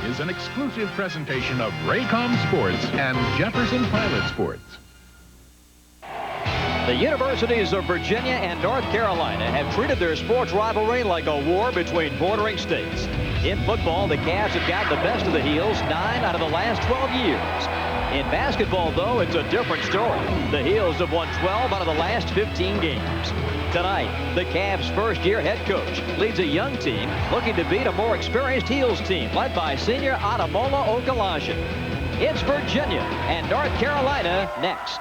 is an exclusive presentation of Raycom Sports and Jefferson Pilot Sports. The universities of Virginia and North Carolina have treated their sports rivalry like a war between bordering states. In football, the Cavs have gotten the best of the Heels 9 out of the last 12 years. In basketball, though, it's a different story. The Heels have won 12 out of the last 15 games. Tonight, the Cavs' first-year head coach leads a young team looking to beat a more experienced Heels team led by senior Ademola Okulaja. It's Virginia and North Carolina next.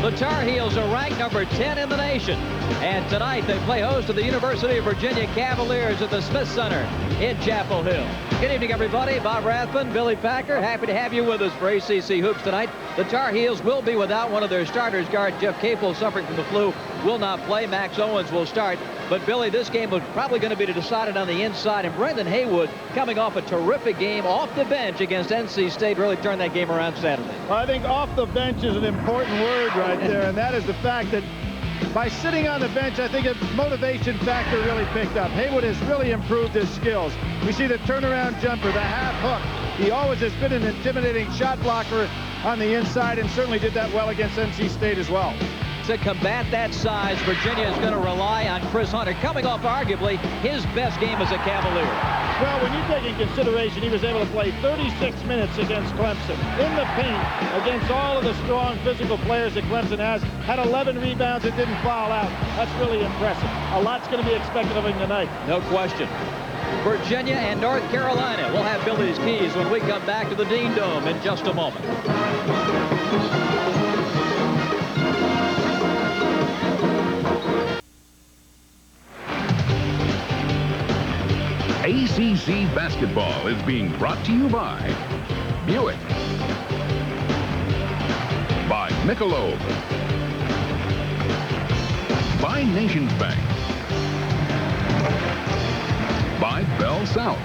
The Tar Heels are ranked number 10 in the nation. And tonight they play host to the University of Virginia Cavaliers at the Smith Center in Chapel Hill. Good evening, everybody. Bob Rathman, Billy Packer, happy to have you with us for ACC Hoops tonight. The Tar Heels will be without one of their starters. Guard Jeff Capel, suffering from the flu, will not play. Max Owens will start. But, Billy, this game was probably going to be decided on the inside. And Brendan Haywood, coming off a terrific game off the bench against NC State, really turned that game around Saturday. Well, I think off the bench is an important word right there, and that is the fact that by sitting on the bench, I think a motivation factor really picked up. Haywood has really improved his skills. We see the turnaround jumper, the half hook. He always has been an intimidating shot blocker on the inside and certainly did that well against NC State as well. To combat that size, Virginia is going to rely on Chris Hunter, coming off arguably his best game as a Cavalier. Well, when you take in consideration he was able to play 36 minutes against Clemson in the paint against all of the strong physical players that Clemson has, had 11 rebounds and didn't foul out. That's really impressive. A lot's going to be expected of him tonight. No question. Virginia and North Carolina will have Billy's keys when we come back to the Dean Dome in just a moment. ACC basketball is being brought to you by Buick, by Michelob, by Nations Bank, by Bell South,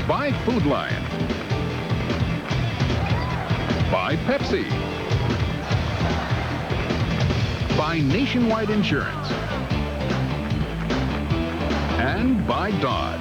by Food Lion, by Pepsi, by Nationwide Insurance, and by Dodd.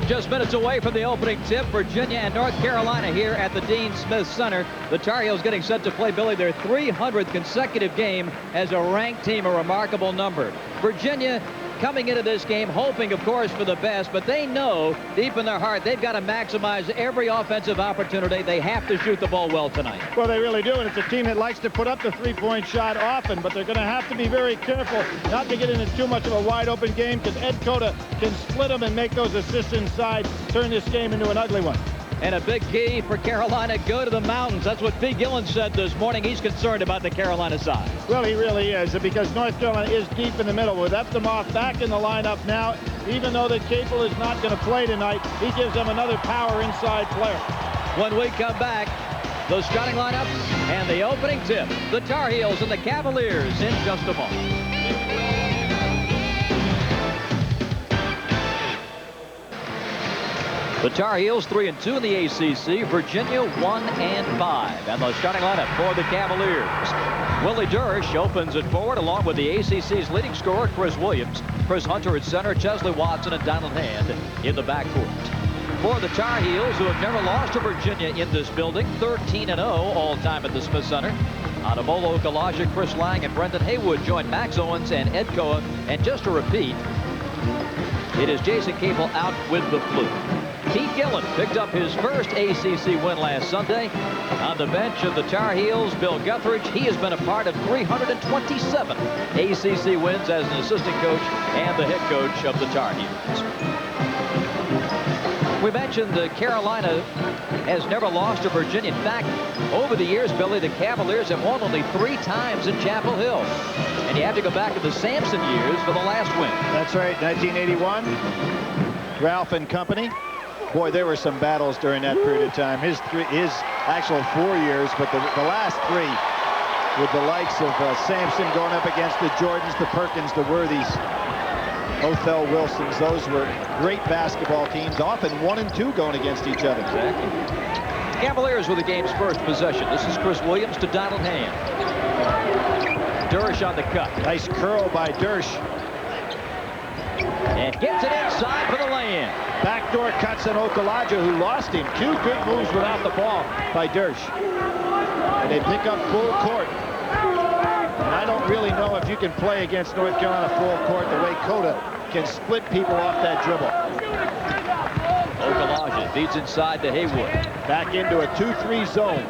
Just minutes away from the opening tip, Virginia and North Carolina here at the Dean Smith Center. The Tar Heels getting set to play, Billy, their 300th consecutive game as a ranked team, a remarkable number. Virginia coming into this game hoping, of course, for the best, but they know deep in their heart they've got to maximize every offensive opportunity. They have to shoot the ball well tonight. Well, they really do, and it's a team that likes to put up the three-point shot often, but they're going to have to be very careful not to get into too much of a wide-open game because Ed Cota can split them and make those assists inside, turn this game into an ugly one. And a big key for Carolina, go to the mountains. That's what Pete Gillen said this morning. He's concerned about the Carolina side. Well, he really is, because North Carolina is deep in the middle. With Epstemoff back in the lineup now, even though that Capel is not going to play tonight, he gives them another power inside player. When we come back, the starting lineups and the opening tip. The Tar Heels and the Cavaliers in just a moment. The Tar Heels 3-2 in the ACC. Virginia 1-5. And the starting lineup for the Cavaliers. Willie Dursch opens at forward along with the ACC's leading scorer, Chris Williams. Chris Hunter at center, Chesley Watson and Donald Hand in the backcourt. For the Tar Heels, who have never lost to Virginia in this building, 13-0 all-time at the Smith Center. Ademola Okulaja, Chris Lang, and Brendan Haywood join Max Owens and Ed Koa. And just to repeat, it is Jason Capel out with the flu. Pete Gillen picked up his first ACC win last Sunday. On the bench of the Tar Heels, Bill Guthridge. He has been a part of 327 ACC wins as an assistant coach and the head coach of the Tar Heels. We mentioned Carolina has never lost to Virginia. In fact, over the years, Billy, the Cavaliers have won only 3 times in Chapel Hill. And you have to go back to the Sampson years for the last win. That's right, 1981. Ralph and company. Boy, there were some battles during that period of time. His actual 4 years, but the last 3 with the likes of Sampson going up against the Jordans, the Perkins, the Worthies. Othell Wilsons. Those were great basketball teams, often 1 and 2 going against each other. Exactly. Cavaliers with the game's first possession. This is Chris Williams to Donald Hand. Dersh on the cut. Nice curl by Dersh. And gets it inside for the lay-in. Backdoor cuts on Okulaja, who lost him. 2 good moves without the ball by Dersh. And they pick up full court. And I don't really know if you can play against North Carolina full court the way Cota can split people off that dribble. Okulaja feeds inside to Haywood. Back into a 2-3 zone.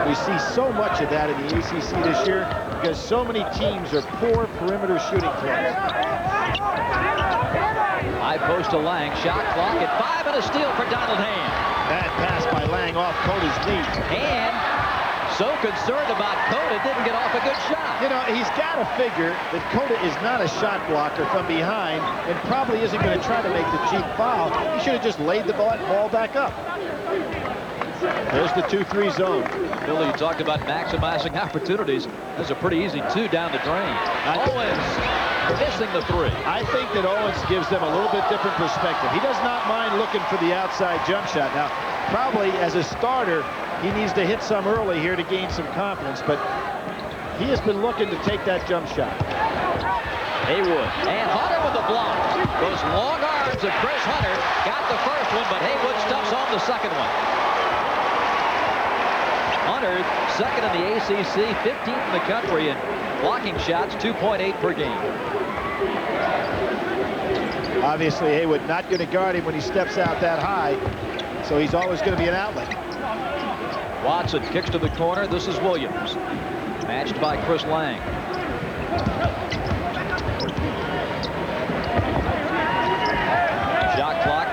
We see so much of that in the ACC this year because so many teams are poor perimeter shooting clubs. High post to Lang. Shot clock at 5 and a steal for Donald Hand. Bad pass by Lang off Cota's knee. And so concerned about Cota, didn't get off a good shot. You know, he's got to figure that Cota is not a shot blocker from behind and probably isn't going to try to make the cheap foul. He should have just laid the ball back up. There's the 2-3 zone. Billy, you talked about maximizing opportunities. That's a pretty easy 2 down the drain. Owens missing the 3. I think that Owens gives them a little bit different perspective. He does not mind looking for the outside jump shot. Now, probably as a starter, he needs to hit some early here to gain some confidence, but he has been looking to take that jump shot. Haywood and Hunter with the block. Those long arms of Chris Hunter got the first one, but Haywood stuffs home the second one. Hunter, second in the ACC, 15th in the country, and blocking shots 2.8 per game. Obviously, Haywood not going to guard him when he steps out that high, so he's always going to be an outlet. Watson kicks to the corner. This is Williams, matched by Chris Lang. Shot clock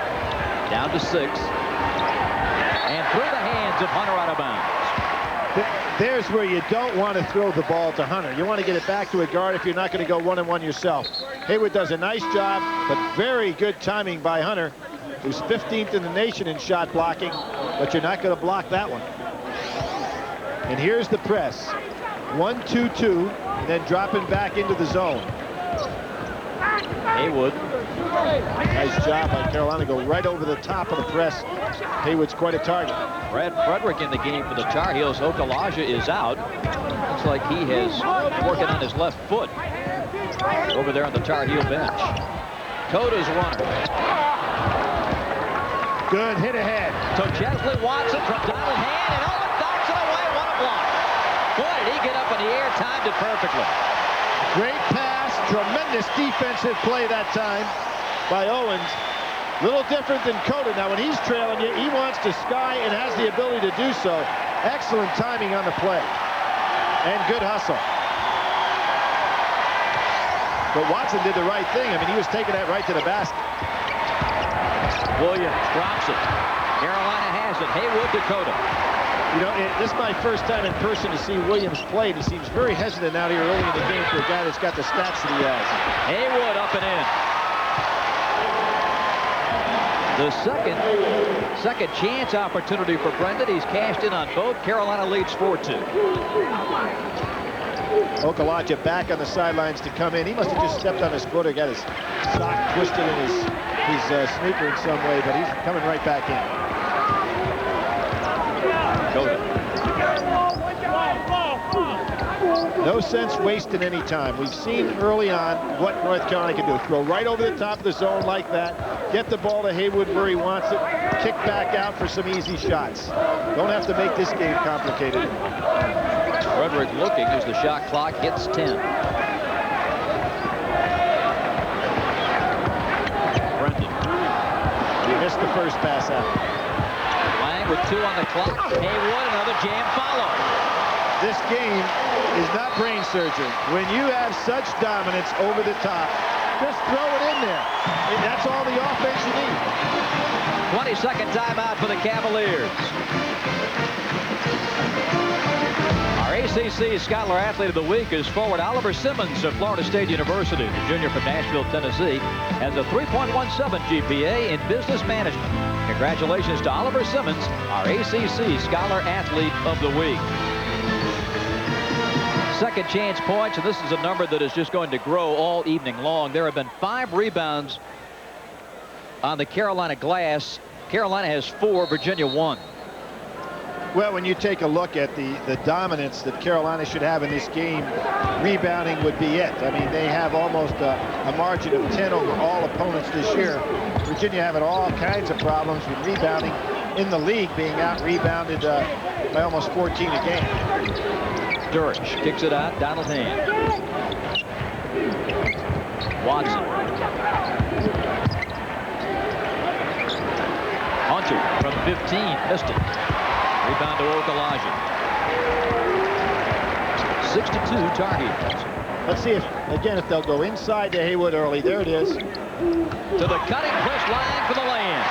down to 6. And through the hands of Hunter out of bounds. There's where you don't want to throw the ball to Hunter. You want to get it back to a guard if you're not going to go 1-on-1 yourself. Haywood does a nice job, but very good timing by Hunter, who's 15th in the nation in shot blocking, but you're not going to block that one. And here's the press. 1-2-2, and then dropping back into the zone. Haywood. Nice job by Carolina. Go right over the top of the press. Haywood's quite a target. Brad Frederick in the game for the Tar Heels. Okulaja is out. Looks like he has working on his left foot over there on the Tar Heel bench. Cota's runner. Good hit ahead. So Chesley Watson from Donald Hand, and Owen knocks it away. What a block. Boy, did he get up in the air, timed it perfectly. Great pass. Tremendous defensive play that time by Owens. Little different than Cota. Now, when he's trailing you, he wants to sky and has the ability to do so. Excellent timing on the play. And good hustle. But Watson did the right thing. I mean, he was taking that right to the basket. Williams drops it. Carolina has it. Haywood to Cota. You know, this is my first time in person to see Williams play. He seems very hesitant out here early in the game for a guy that's got the stats that he has. Haywood up and in. The second chance opportunity for Brendan. He's cashed in on both. Carolina leads 4-2. Okulaja back on the sidelines to come in. He must have just stepped on his foot or got his sock twisted in his sneaker in some way, but he's coming right back in. No sense wasting any time. We've seen early on what North Carolina can do. Throw right over the top of the zone like that. Get the ball to Haywood where he wants it. Kick back out for some easy shots. Don't have to make this game complicated. Frederick looking as the shot clock hits 10. Brendan. He missed the first pass out. Lang with 2 on the clock. Haywood, another jam follow. This game is not brain surgery. When you have such dominance over the top, just throw it in there. That's all the offense you need. 22nd timeout for the Cavaliers. Our ACC Scholar Athlete of the Week is forward Oliver Simmons of Florida State University. The junior from Nashville, Tennessee, has a 3.17 GPA in business management. Congratulations to Oliver Simmons, our ACC Scholar Athlete of the Week. Second chance points, and this is a number that is just going to grow all evening long. There have been 5 rebounds on the Carolina glass. Carolina has 4, Virginia 1. Well, when you take a look at the dominance that Carolina should have in this game, rebounding would be it. I mean, they have almost a margin of 10 over all opponents this year. Virginia having all kinds of problems with rebounding in the league, being out-rebounded by almost 14 a game. Durch kicks it out, Donald Hand. Watson. Hunter from 15, missed it. Rebound to Okulaja. 62 targets. Let's see if they'll go inside to Haywood early. There it is. To the cutting push line for the lay-in.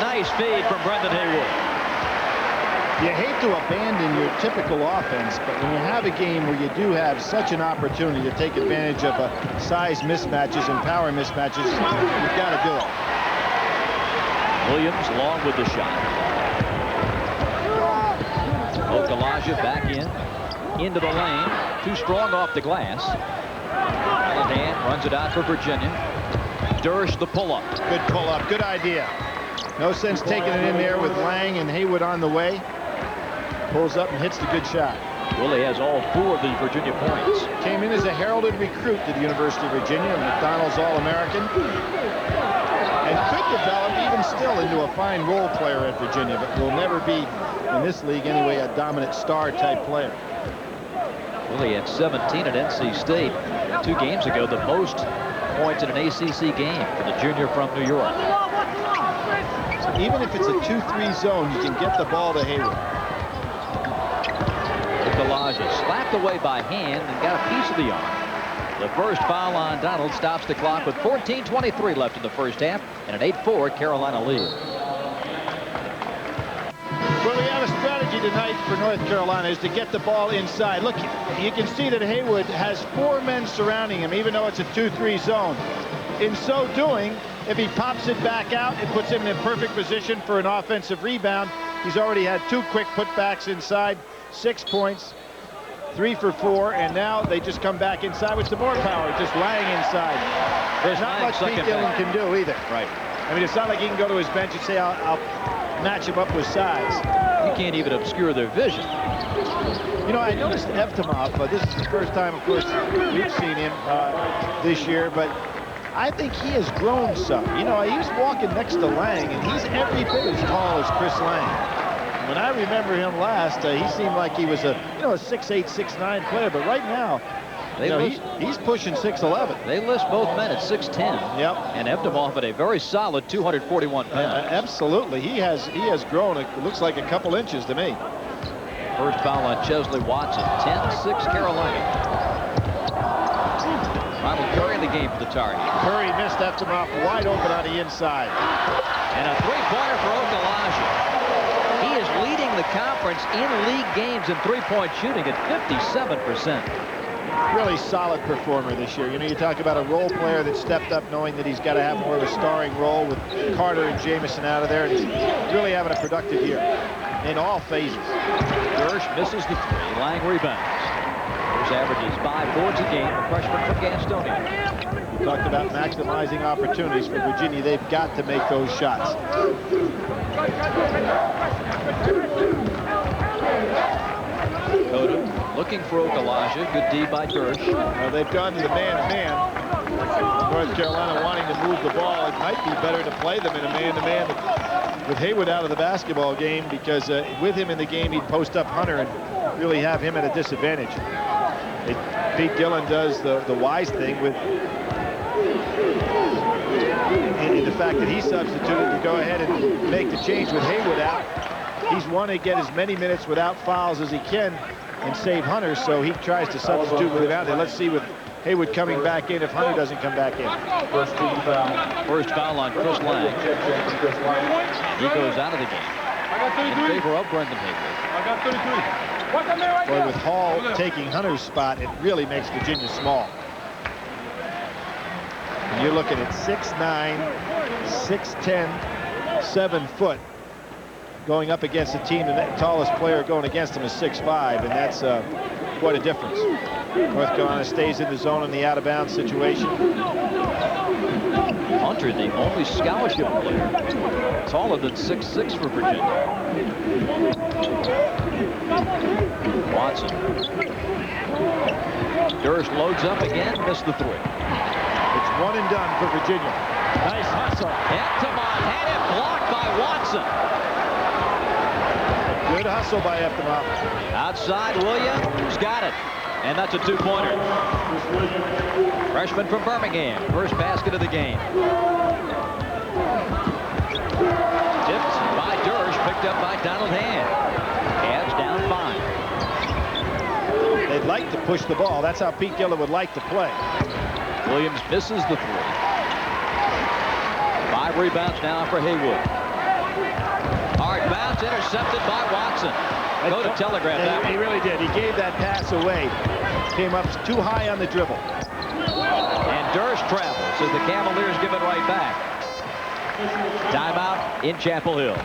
Nice feed from Brendan Haywood. You hate to abandon your typical offense, but when you have a game where you do have such an opportunity to take advantage of size mismatches and power mismatches, you've got to do it. Williams long with the shot. Okulaja back into the lane. Too strong off the glass. Hand runs it out for Virginia. Durch the pull-up. Good pull-up. Good idea. No sense taking it in there with Lang and Haywood on the way. Pulls up and hits the good shot. Willie has all 4 of the Virginia points. Came in as a heralded recruit to the University of Virginia, McDonald's All-American. And could develop even still into a fine role player at Virginia, but will never be, in this league anyway, a dominant star-type player. Willie had 17 at NC State 2 games ago, the most points in an ACC game for the junior from New York. So even if it's a 2-3 zone, you can get the ball to Haywood. Okulaja slapped away by hand and got a piece of the arm. The first foul on Donald stops the clock with 14:23 left in the first half and an 8-4 Carolina lead. Well, we have a strategy tonight for North Carolina is to get the ball inside. Look, you can see that Haywood has 4 men surrounding him, even though it's a 2-3 zone. In so doing, if he pops it back out, it puts him in a perfect position for an offensive rebound. He's already had 2 quick putbacks inside, 6 points, 3 for 4, and now they just come back inside with some more power, just lying inside. There's not much Pete Dillon can do either. Right. I mean, it's not like he can go to his bench and say, I'll match him up with size. You can't even obscure their vision. You know, I noticed Evtimov, this is the first time, of course, we've seen him this year, but I think he has grown some. You know, he was walking next to Lang, and he's every bit as tall as Chris Lang. When I remember him last, he seemed like he was a 6'8", 6'9" player, but right now, he's pushing 6'11". They list both men at 6'10". Yep. And Evtimov at a very solid 241 pounds. Absolutely, he has grown. It looks like a couple inches to me. First foul on Chesley Watson. 10-6 Carolina. Ronald Curry in the game for the Tar Heels. Curry missed Evtimov wide open on the inside. And a 3-pointer for Okulaja. He is leading the conference in league games in 3-point shooting at 57%. Really solid performer this year. You know, you talk about a role player that stepped up knowing that he's got to have more of a starring role with Carter and Jamison out of there. And he's really having a productive year in all phases. Durch misses the 3. Lang rebounds. Durch averages 5 boards a game. The freshman from Gastonia. We talked about maximizing opportunities for Virginia. They've got to make those shots. Cota looking for Okulaja. Good D by Durch. Well, they've gone to the man-to-man. North Carolina wanting to move the ball. It might be better to play them in a man-to-man with Haywood out of the basketball game, because with him in the game, he'd post up Hunter and really have him at a disadvantage. Pete Dillon does the wise thing with in the fact that he substituted to go ahead and make the change with Haywood out. He's wanting to get as many minutes without fouls as he can and save Hunter, so he tries to substitute with him out there. Let's see with Haywood coming back in if Hunter doesn't come back in. First foul on Chris Lang. He goes out of the game in favor of Brendan Haywood. Boy, with Hall taking Hunter's spot, it really makes Virginia small. And you're looking at 6'9", 6'10", 7 foot. going up against a team, the tallest player going against him is 6'5", and that's quite a difference. North Carolina stays in the zone in the out-of-bounds situation. Hunter, the only scholarship player taller than 6'6" for Virginia. Watson. Durst loads up again, missed the 3. It's one and done for Virginia. Nice hustle. Eftimov had it blocked by Watson. Good hustle by Eftimov. Outside, Williams got it. And that's a 2-pointer. Freshman from Birmingham. First basket of the game. Tipped by Durst. Picked up by Donald Hand. Cavs down 5. They'd like to push the ball. That's how Pete Gillen would like to play. Williams misses the 3. 5 rebounds now for Haywood. Hard bounce intercepted by Watson. Go to telegraph that one. He really did. He gave that pass away. Came up too high on the dribble. And Durst travels as the Cavaliers give it right back. Timeout in Chapel Hill.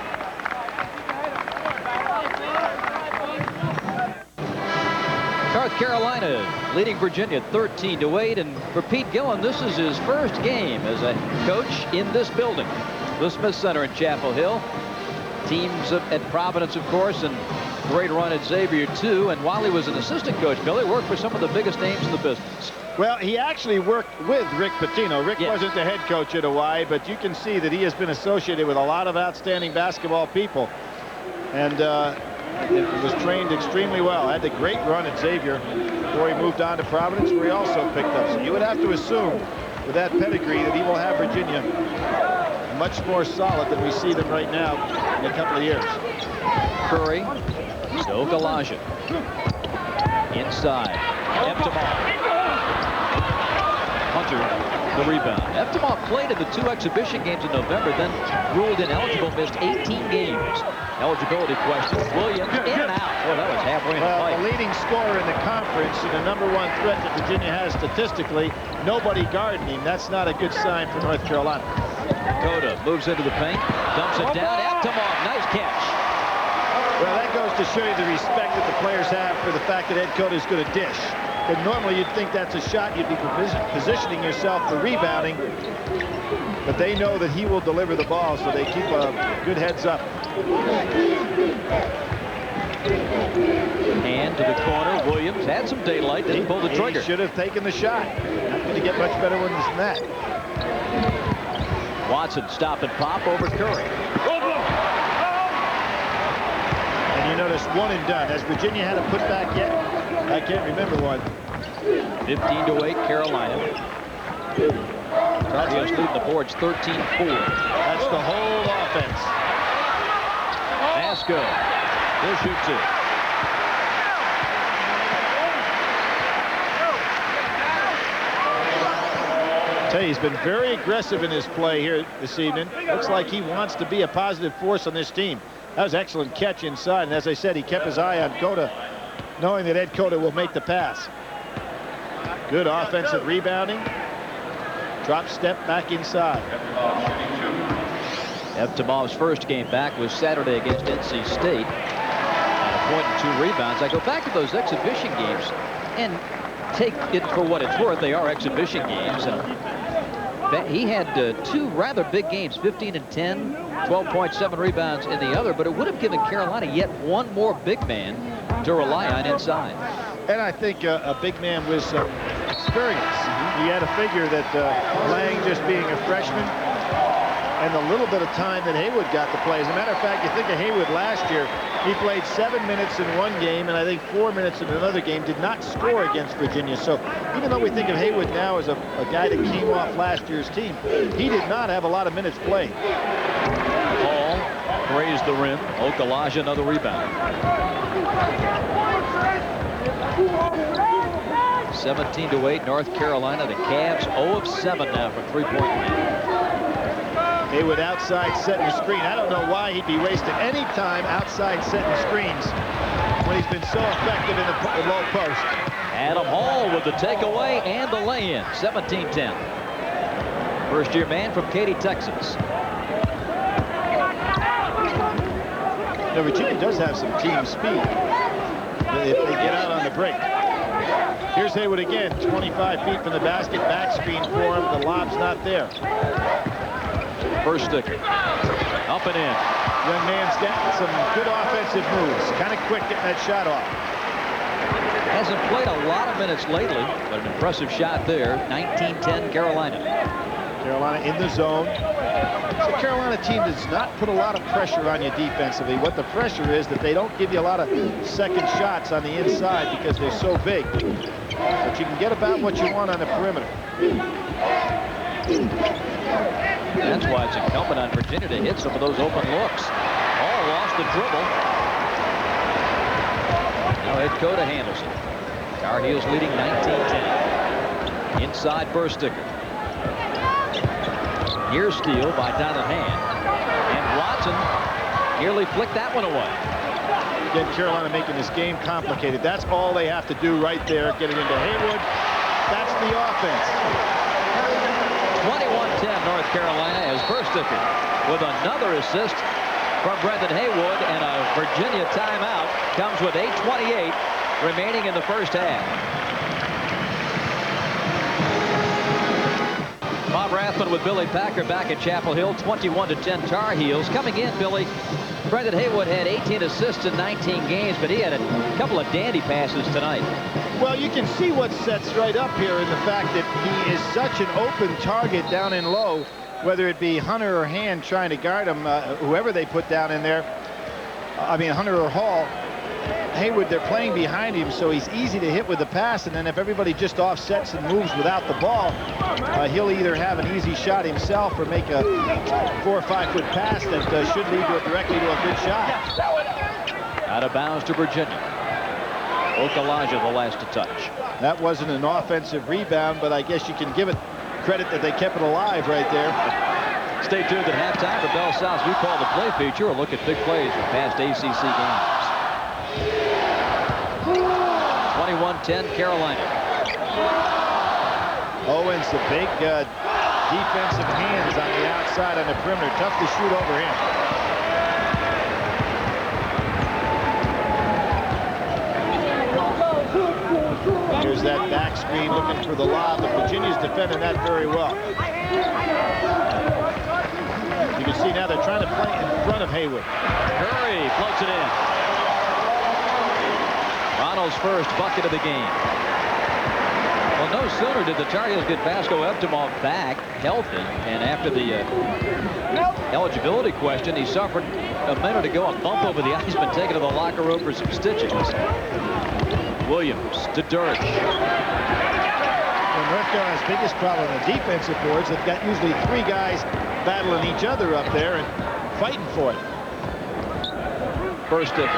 North Carolina leading Virginia 13-8, and for Pete Gillen, this is his first game as a coach in this building, the Smith Center in Chapel Hill. Teams at Providence, of course, and great run at Xavier too. And while he was an assistant coach, Billy worked for some of the biggest names in the business. Well, he actually worked with Rick Pitino. Rick wasn't the head coach at Hawaii, but you can see that he has been associated with a lot of outstanding basketball people, and was trained extremely well. Had a great run at Xavier before he moved on to Providence, where he also picked up. So you would have to assume with that pedigree that he will have Virginia much more solid than we see them right now in a couple of years. Curry to Okulaja. Inside. Eftimov. Hunter, the rebound. Eftimov played in the 2 exhibition games in November, then ruled ineligible, missed 18 games. Eligibility question. Williams in and out. Boy, that was halfway in the fight. The leading scorer in the conference and the #1 threat that Virginia has statistically, nobody guarding him. That's not a good sign for North Carolina. Coda moves into the paint, dumps it down. Eftimov, nice catch. Well, that goes to show you the respect that the players have for the fact that Ed Coda is going to dish. But normally you'd think that's a shot. You'd be positioning yourself for rebounding. But they know that he will deliver the ball, so they keep a good heads up. And to the corner, Williams had some daylight, didn't pull the trigger. He should have taken the shot. Not going to get much better ones than that. Watson stop and pop over Curry. And you notice one and done. Has Virginia had a putback yet? I can't remember one. 15-8 Carolina. Cavaliers leading the boards 13-4. That's the whole offense. Vasco. He'll shoot 2. Tell you, he's been very aggressive in his play here this evening. Looks like he wants to be a positive force on this team. That was an excellent catch inside, and as I said, he kept his eye on Coda, knowing that Ed Coda will make the pass. Good offensive rebounding. Drop step back inside. Eftimov's first game back was Saturday against NC State. And a point and 2 rebounds. I go back to those exhibition games and take it for what it's worth. They are exhibition games. And he had 2 rather big games, 15 and 10, 12.7 rebounds in the other, but it would have given Carolina yet one more big man to rely on inside. And I think a big man with some experience. You had to figure that Lang, just being a freshman, and the little bit of time that Haywood got to play. As a matter of fact, you think of Haywood last year, he played 7 minutes in one game and I think 4 minutes in another game, did not score against Virginia. So even though we think of Haywood now as a guy that came off last year's team, he did not have a lot of minutes played. Hall grazed the rim. Okulaja another rebound. 17-8 North Carolina. The Cavs 0 of 7 now from 3-point land. Haywood outside setting the screen. I don't know why he'd be wasting any time outside setting screens when he's been so effective in the low post. Adam Hall with the takeaway and the lay-in. 17-10. First-year man from Katy, Texas. Now, Virginia does have some team speed if they get out on the break. Here's Haywood again, 25 feet from the basket, back screen for him. The lob's not there. First sticker. Up and in. Young man's got some good offensive moves. Kind of quick getting that shot off. Hasn't played a lot of minutes lately, but an impressive shot there. 19-10 Carolina. Carolina in the zone. The Carolina team does not put a lot of pressure on you defensively. What the pressure is that they don't give you a lot of second shots on the inside because they're so big. But you can get about what you want on the perimeter. That's why it's incumbent on Virginia to hit some of those open looks. All lost the dribble. Now Ed Cota handles it. Tar Heels leading 19-10. Inside Bursticker. Near steal by Donahan. And Watson nearly flicked that one away. Again, Carolina making this game complicated. That's all they have to do right there. Get it into Haywood. That's the offense. 21-10 North Carolina as Bursticker with another assist from Brendan Haywood, and a Virginia timeout comes with 8:28 remaining in the first half. Bob Rathman with Billy Packer back at Chapel Hill. 21-10 Tar Heels. Coming in, Billy, Brendan Haywood had 18 assists in 19 games, but he had a couple of dandy passes tonight. Well, you can see what sets right up here in the fact that he is such an open target down in low, whether it be Hunter or Hand trying to guard him, whoever they put down in there. I mean, Hunter or Hall. Haywood, they're playing behind him, so he's easy to hit with the pass, and then if everybody just offsets and moves without the ball, he'll either have an easy shot himself or make a 4 or 5 foot pass that should lead directly to a good shot. Out of bounds to Virginia. Okulaja the last to touch. That wasn't an offensive rebound, but I guess you can give it credit that they kept it alive right there. Stay tuned at halftime for Bell South's We Call the Play feature. A look at big plays from past ACC games. 21-10 Carolina. Owens, the big defensive hands on the outside on the perimeter. Tough to shoot over him. Here's that back screen looking for the lob, but Virginia's defending that very well. You can see now they're trying to play in front of Haywood. Curry floats it in. Ronald's first bucket of the game. Well, no sooner did the Tar Heels get Vasco Evtimov back healthy, and after the eligibility question, he suffered a minute ago a bump over the ice, been taken to the locker room for some stitches. Williams to Dirk. Well, North Carolina's biggest problem on the defensive boards, they've got usually 3 guys battling each other up there and fighting for it. First stick.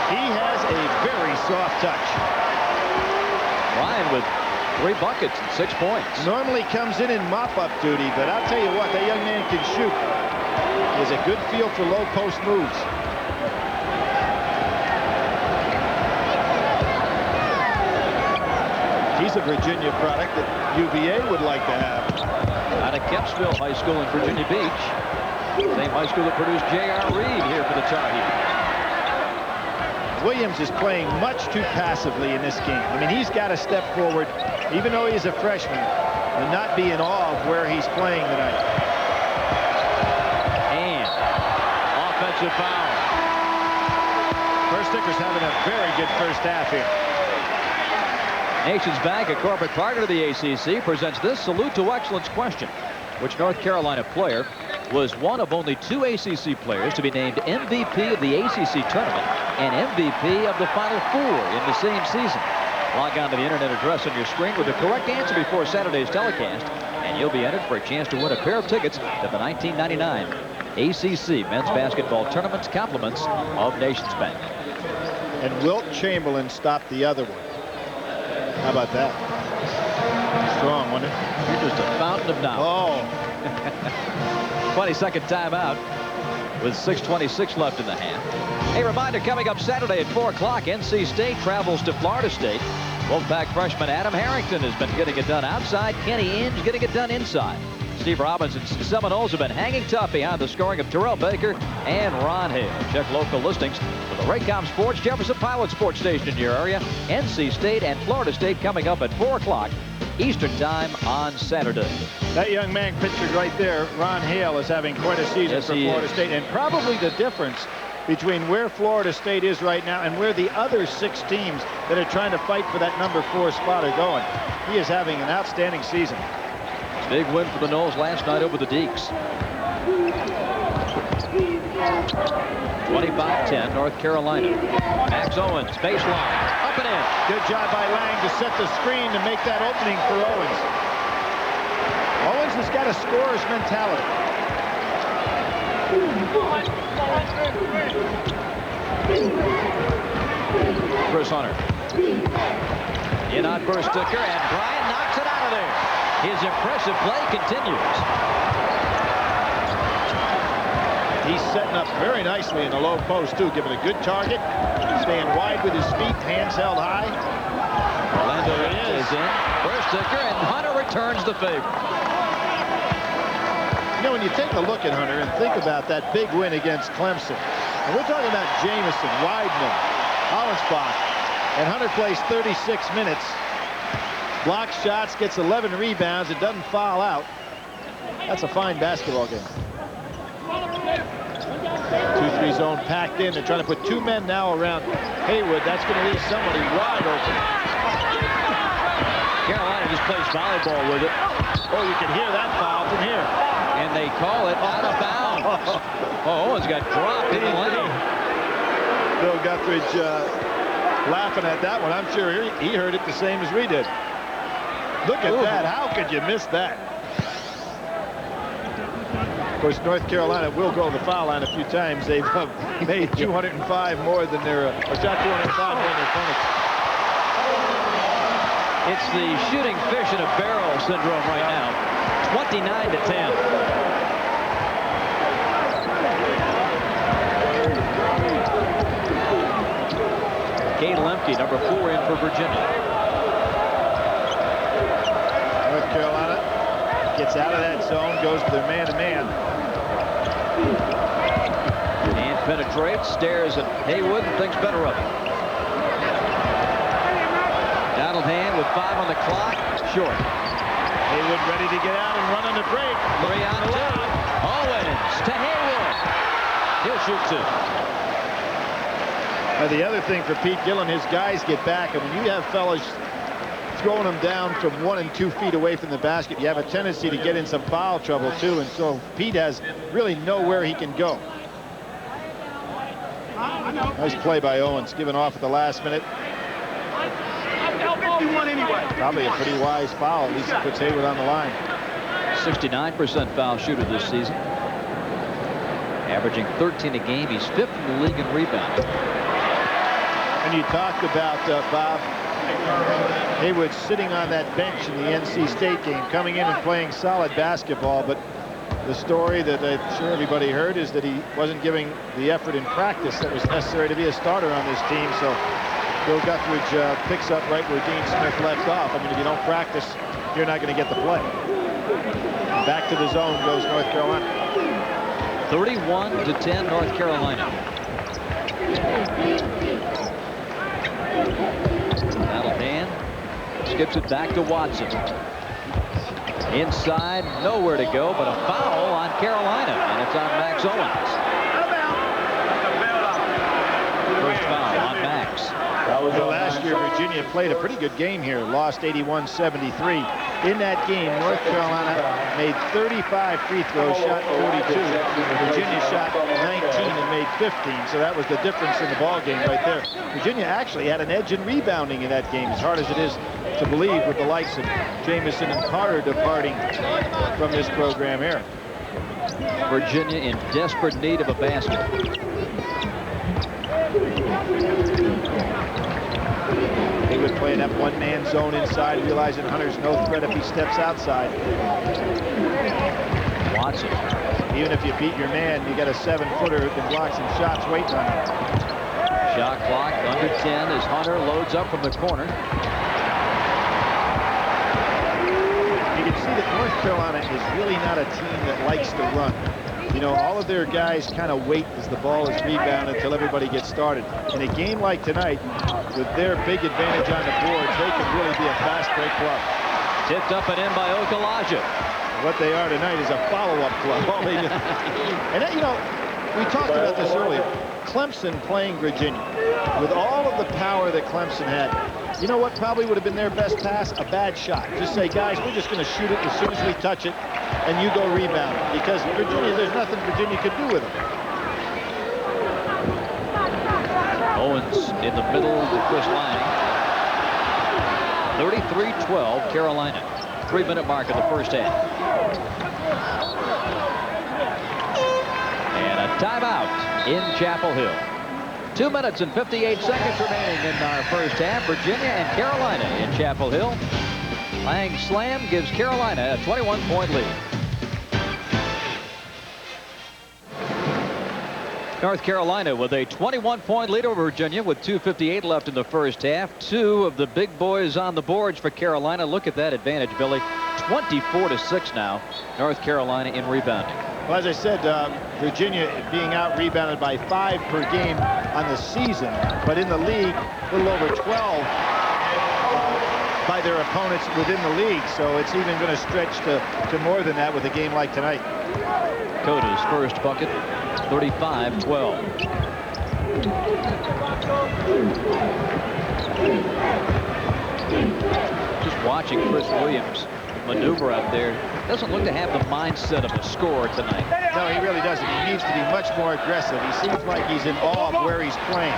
He has a very soft touch. Ryan with 3 buckets and 6 points. Normally comes in mop-up duty, but I'll tell you what, that young man can shoot. He has a good feel for low post moves. He's a Virginia product that UVA would like to have. Out of Kempsville High School in Virginia Beach. Same high school that produced J.R. Reed here for the Tar Heels. Williams is playing much too passively in this game. I mean, he's got to step forward, even though he's a freshman, and not be in awe of where he's playing tonight. And offensive foul. Bursticker's having a very good first half here. Nations Bank, a corporate partner of the ACC, presents this Salute to Excellence question. Which North Carolina player was one of only 2 ACC players to be named MVP of the ACC tournament and MVP of the Final Four in the same season? Log on to the internet address on your screen with the correct answer before Saturday's telecast, and you'll be entered for a chance to win a pair of tickets to the 1999 ACC Men's Basketball Tournament's compliments of Nations Bank. And Wilt Chamberlain stopped the other one. How about that? Strong, wasn't it? You're just a fountain of knowledge. Oh. 20-second timeout with 6:26 left in the half. A reminder, coming up Saturday at 4 o'clock, NC State travels to Florida State. Wolfpack freshman Adam Harrington has been getting it done outside. Kenny Inge getting it done inside. Steve Robinson's Seminoles have been hanging tough behind the scoring of Terrell Baker and Ron Hale. Check local listings for the Raycom Sports Jefferson Pilot Sports Station in your area. NC State and Florida State coming up at 4 o'clock Eastern Time on Saturday. That young man pictured right there, Ron Hale, is having quite a season for Florida State, and probably the difference between where Florida State is right now and where the other 6 teams that are trying to fight for that number 4 spot are going. He is having an outstanding season. Big win for the Noles last night over the Deacs. 25-10 North Carolina. Max Owens, baseline, up and in. Good job by Lang to set the screen to make that opening for Owens. Owens has got a scorer's mentality. Chris Hunter. In on Bursticker, and Bryant knocks it out of there. His impressive play continues. He's setting up very nicely in the low post, too, giving a good target, staying wide with his feet, hands held high. Orlando is in. Bursticker, and Hunter returns the favor. You know, when you take a look at Hunter and think about that big win against Clemson, and we're talking about Jamison, Weidman, Hollensbach, and Hunter plays 36 minutes, blocks shots, gets 11 rebounds, and doesn't foul out. That's a fine basketball game. 2-3 zone packed in. They're trying to put 2 men now around Haywood. That's going to leave somebody wide open. Carolina just plays volleyball with it. Oh, you can hear that foul from here. And they call it out of bounds. Oh, Owens got dropped in the lane. Bill Guthridge laughing at that one. I'm sure he heard it the same as we did. Look at that. How could you miss that? Of course, North Carolina will go to the foul line a few times. They've made 205 more than their, or shot 205 more than their opponents. It's the shooting fish in a barrel syndrome right now. 29-10. Cade Lemke, number 4, in for Virginia. North Carolina gets out of that zone, goes to their man-to-man. And penetrates, stares at Haywood, and thinks better of it. Donald Hand with 5 on the clock, short. Haywood ready to get out and run on the break. 3 on 2. Owens to Haywood. He'll shoot 2. Now, the other thing for Pete Gillen, his guys get back, and when you have fellas throwing them down from 1 and 2 feet away from the basket, you have a tendency to get in some foul trouble too, and so Pete has really nowhere he can go. Nice play by Owens, given off at the last minute. Probably a pretty wise foul. At least it puts Haywood on the line. 69% foul shooter this season. Averaging 13 a game. He's 5th in the league in rebounding. And you talked about, Bob, Haywood sitting on that bench in the NC State game, coming in and playing solid basketball, but the story that I'm sure everybody heard is that he wasn't giving the effort in practice that was necessary to be a starter on this team. So Bill Guthridge picks up right where Dean Smith left off. I mean, if you don't practice, you're not going to get the play. Back to the zone goes North Carolina. 31-10 North Carolina. Donald Hand skips it back to Watson. Inside, nowhere to go, but a foul on Carolina, and it's on Max Owens. First foul on Max. Well, last year, Virginia played a pretty good game here, lost 81-73. In that game, North Carolina made 35 free throws, shot 42. Virginia shot 19 and made 15, so that was the difference in the ball game right there. Virginia actually had an edge in rebounding in that game, as hard as it is to believe with the likes of Jamison and Carter departing from this program here. Virginia in desperate need of a basket. Haywood playing that one-man zone inside, realizing Hunter's no threat if he steps outside. Watson. Even if you beat your man, you got a 7-footer who can block some shots waiting on you. Shot clock under 10 as Hunter loads up from the corner. You can see the North Carolina is really not a team that likes to run. You know, all of their guys kind of wait as the ball is rebounded until everybody gets started. In a game like tonight, with their big advantage on the boards, they could really be a fast break club. Tipped up and in by Okulaja. What they are tonight is a follow-up club. And you know, we talked about this earlier. Clemson playing Virginia. With all of the power that Clemson had, you know what probably would have been their best pass? A bad shot. Just say, guys, we're just going to shoot it as soon as we touch it, and you go rebound it. Because Virginia, there's nothing Virginia could do with it. Owens in the middle to Chris Lang. 33-12, Carolina. 3-minute mark of the first half. And a timeout in Chapel Hill. 2 minutes and 58 seconds remaining in our first half. Virginia and Carolina in Chapel Hill. Lang's slam gives Carolina a 21-point lead. North Carolina with a 21-point lead over Virginia with 2:58 left in the first half. Two of the big boys on the boards for Carolina. Look at that advantage, Billy. 24-6 now. North Carolina in rebounding. Well, as I said, Virginia being out-rebounded by 5 per game on the season, but in the league, a little over 12 by their opponents within the league. So it's even going to stretch to more than that with a game like tonight. Coda's first bucket, 35-12. Just watching Chris Williams maneuver out there. Doesn't look to have the mindset of a scorer tonight. No, he really doesn't. He needs to be much more aggressive. He seems like he's in awe of where he's playing.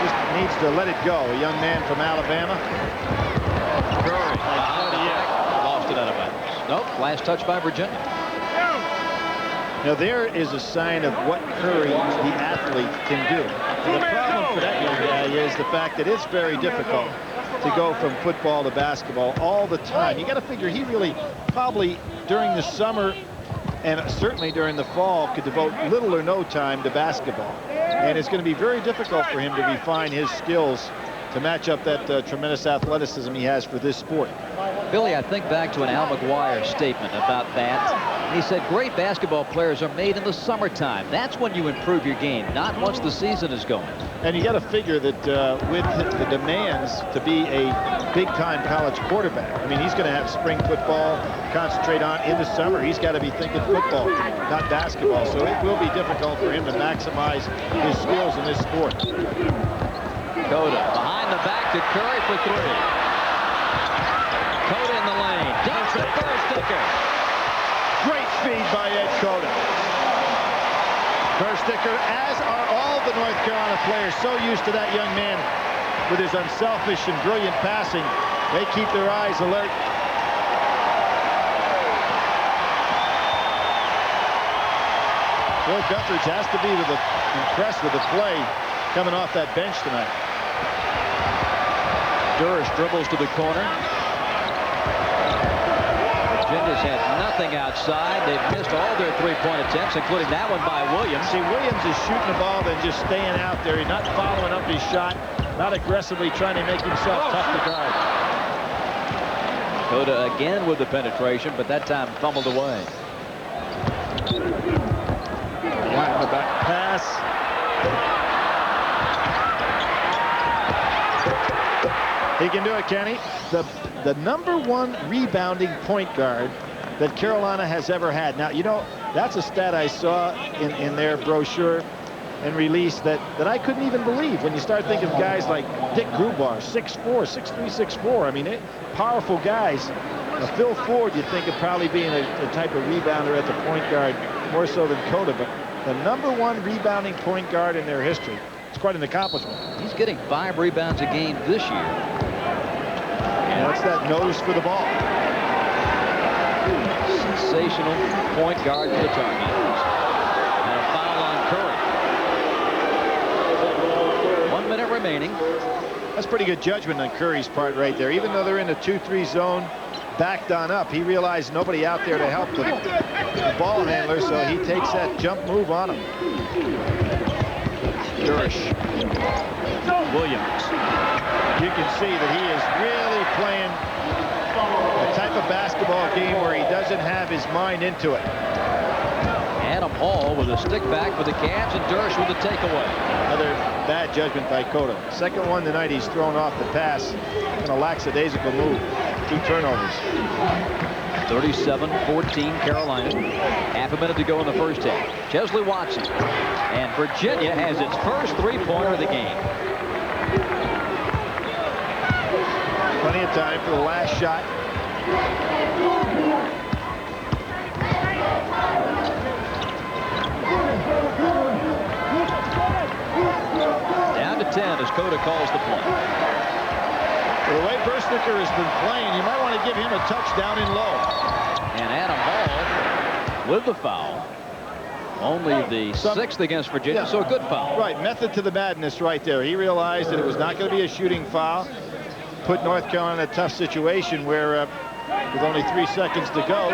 Just needs to let it go. A young man from Alabama. Curry. Lost it out of bounds. Nope. Last touch by Virginia. Now there is a sign of what Curry, the athlete, can do. And the problem for that young guy is the fact that it's very difficult to go from football to basketball all the time. You got to figure he really probably during the summer and certainly during the fall could devote little or no time to basketball. And it's going to be very difficult for him to refine his skills to match up that tremendous athleticism he has for this sport. Billy, I think back to an Al McGuire statement about that. He said great basketball players are made in the summertime. That's when you improve your game, not once the season is going. And you got to figure that with the demands to be a big-time college quarterback, I mean, he's going to have spring football, concentrate on in the summer. He's got to be thinking football, not basketball. So it will be difficult for him to maximize his skills in this sport. Coda behind the back to Curry for 3. Coda in the lane. Dunks the first sticker. Great feed by Ed Coda. First sticker, as are all the North Carolina players, so used to that young man with his unselfish and brilliant passing. They keep their eyes alert. Bill Guthridge has to be impressed with the play coming off that bench tonight. Durish dribbles to the corner. Virginia's had nothing outside. They've missed all their three-point attempts, including that one by Williams. See, Williams is shooting the ball then just staying out there. He's not following up his shot, not aggressively trying to make himself tough to guard. Coda again with the penetration, but that time fumbled away. Right on the back pass. He can do it, Kenny. The #1 rebounding point guard that Carolina has ever had. Now, you know, that's a stat I saw in their brochure and release that I couldn't even believe when you start thinking of guys like Dick Grubar, 6'4", 6'3", 6'4". I mean, powerful guys. Phil Ford, you'd think of probably being a type of rebounder at the point guard more so than Coda, but the #1 rebounding point guard in their history. It's quite an accomplishment. He's getting 5 rebounds a game this year. And that's that nose for the ball. Sensational point guard for the Tar Heels. And a foul on Curry. 1 minute remaining. That's pretty good judgment on Curry's part right there. Even though they're in the 2-3 zone, backed on up, he realized nobody out there to help the ball handler, so he takes that jump move on him. Durish. Williams. You can see that he is really playing A type of basketball game where he doesn't have his mind into it. Adam Hall with a stick back for the Cavs, and Dersh with a takeaway. Another bad judgment by Cota. Second one tonight, he's thrown off the pass in a lackadaisical move. 2 turnovers. 37-14 Carolina. Half a minute to go in the first half. Chesley Watson. And Virginia has its first three-pointer of the game. Plenty of time for the last shot. Down to 10 as Cota calls the play. Well, the way Bursticker has been playing, you might want to give him a touchdown in low. And Adam Hall with the foul. Only the 6th against Virginia, so a good foul. Right, method to the madness right there. He realized that it was not going to be a shooting foul. Put North Carolina in a tough situation where with only 3 seconds to go,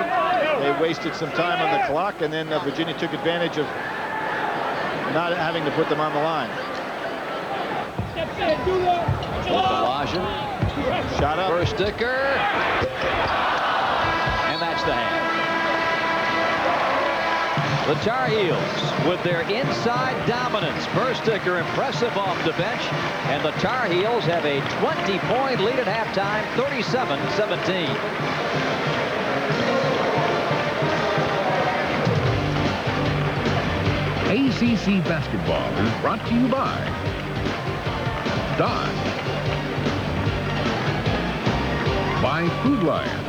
they wasted some time on the clock, and then Virginia took advantage of not having to put them on the line. Okulaja. Shot up. Bursticker. And that's the half. The Tar Heels with their inside dominance. Bursticker impressive off the bench. And the Tar Heels have a 20-point lead at halftime, 37-17. ACC basketball is brought to you by Dodge, by Food Lion,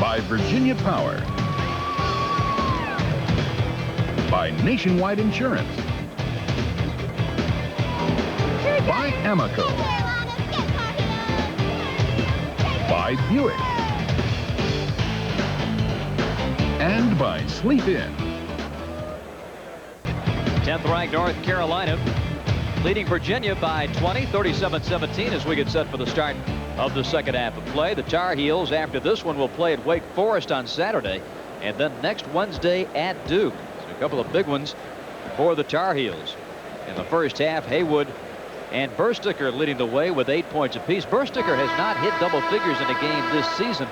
by Virginia Power, by Nationwide Insurance, by Amoco, by Buick, and by Sleep In. 10th ranked North Carolina leading Virginia by 20, 37-17 as we get set for the start of the second half of play. The Tar Heels after this one will play at Wake Forest on Saturday, and then next Wednesday at Duke. So a couple of big ones for the Tar Heels. In the first half, Haywood and Bursticker leading the way with 8 points apiece. Bursticker has not hit double figures in a game this season.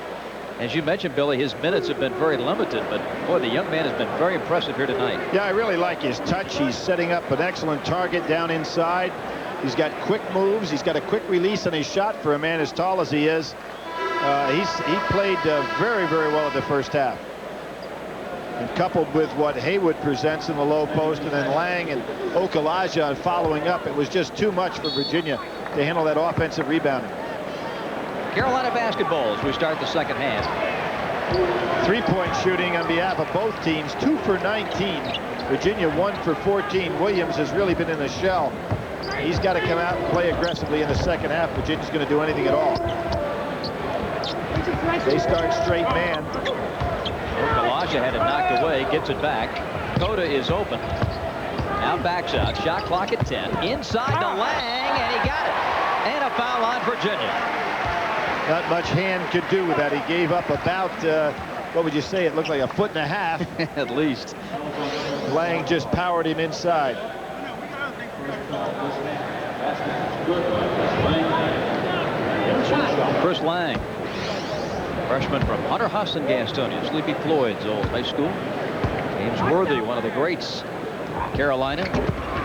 As you mentioned, Billy, his minutes have been very limited, but boy, the young man has been very impressive here tonight. Yeah, I really like his touch. He's setting up an excellent target down inside. He's got quick moves. He's got a quick release on his shot for a man as tall as he is. He played very, very well in the first half. And coupled with what Haywood presents in the low post, and then Lang and Okulaja following up, it was just too much for Virginia to handle that offensive rebounding. Carolina basketball as we start the second half. 3-point shooting on behalf of both teams, 2 for 19. Virginia 1 for 14. Williams has really been in the shell. He's got to come out and play aggressively in the second half. Virginia's going to do anything at all. They start straight man. Okulaja had it knocked away, gets it back. Cota is open. Now backs out. Shot clock at 10. Inside to Lang, and he got it. And a foul on Virginia. Not much hand could do with that. He gave up about, what would you say, it looked like 1.5 feet. At least. Lang just powered him inside. Chris Lang, freshman from Hunter Husson Gastonia, Sleepy Floyd's old high school. James Worthy, one of the greats. Carolina.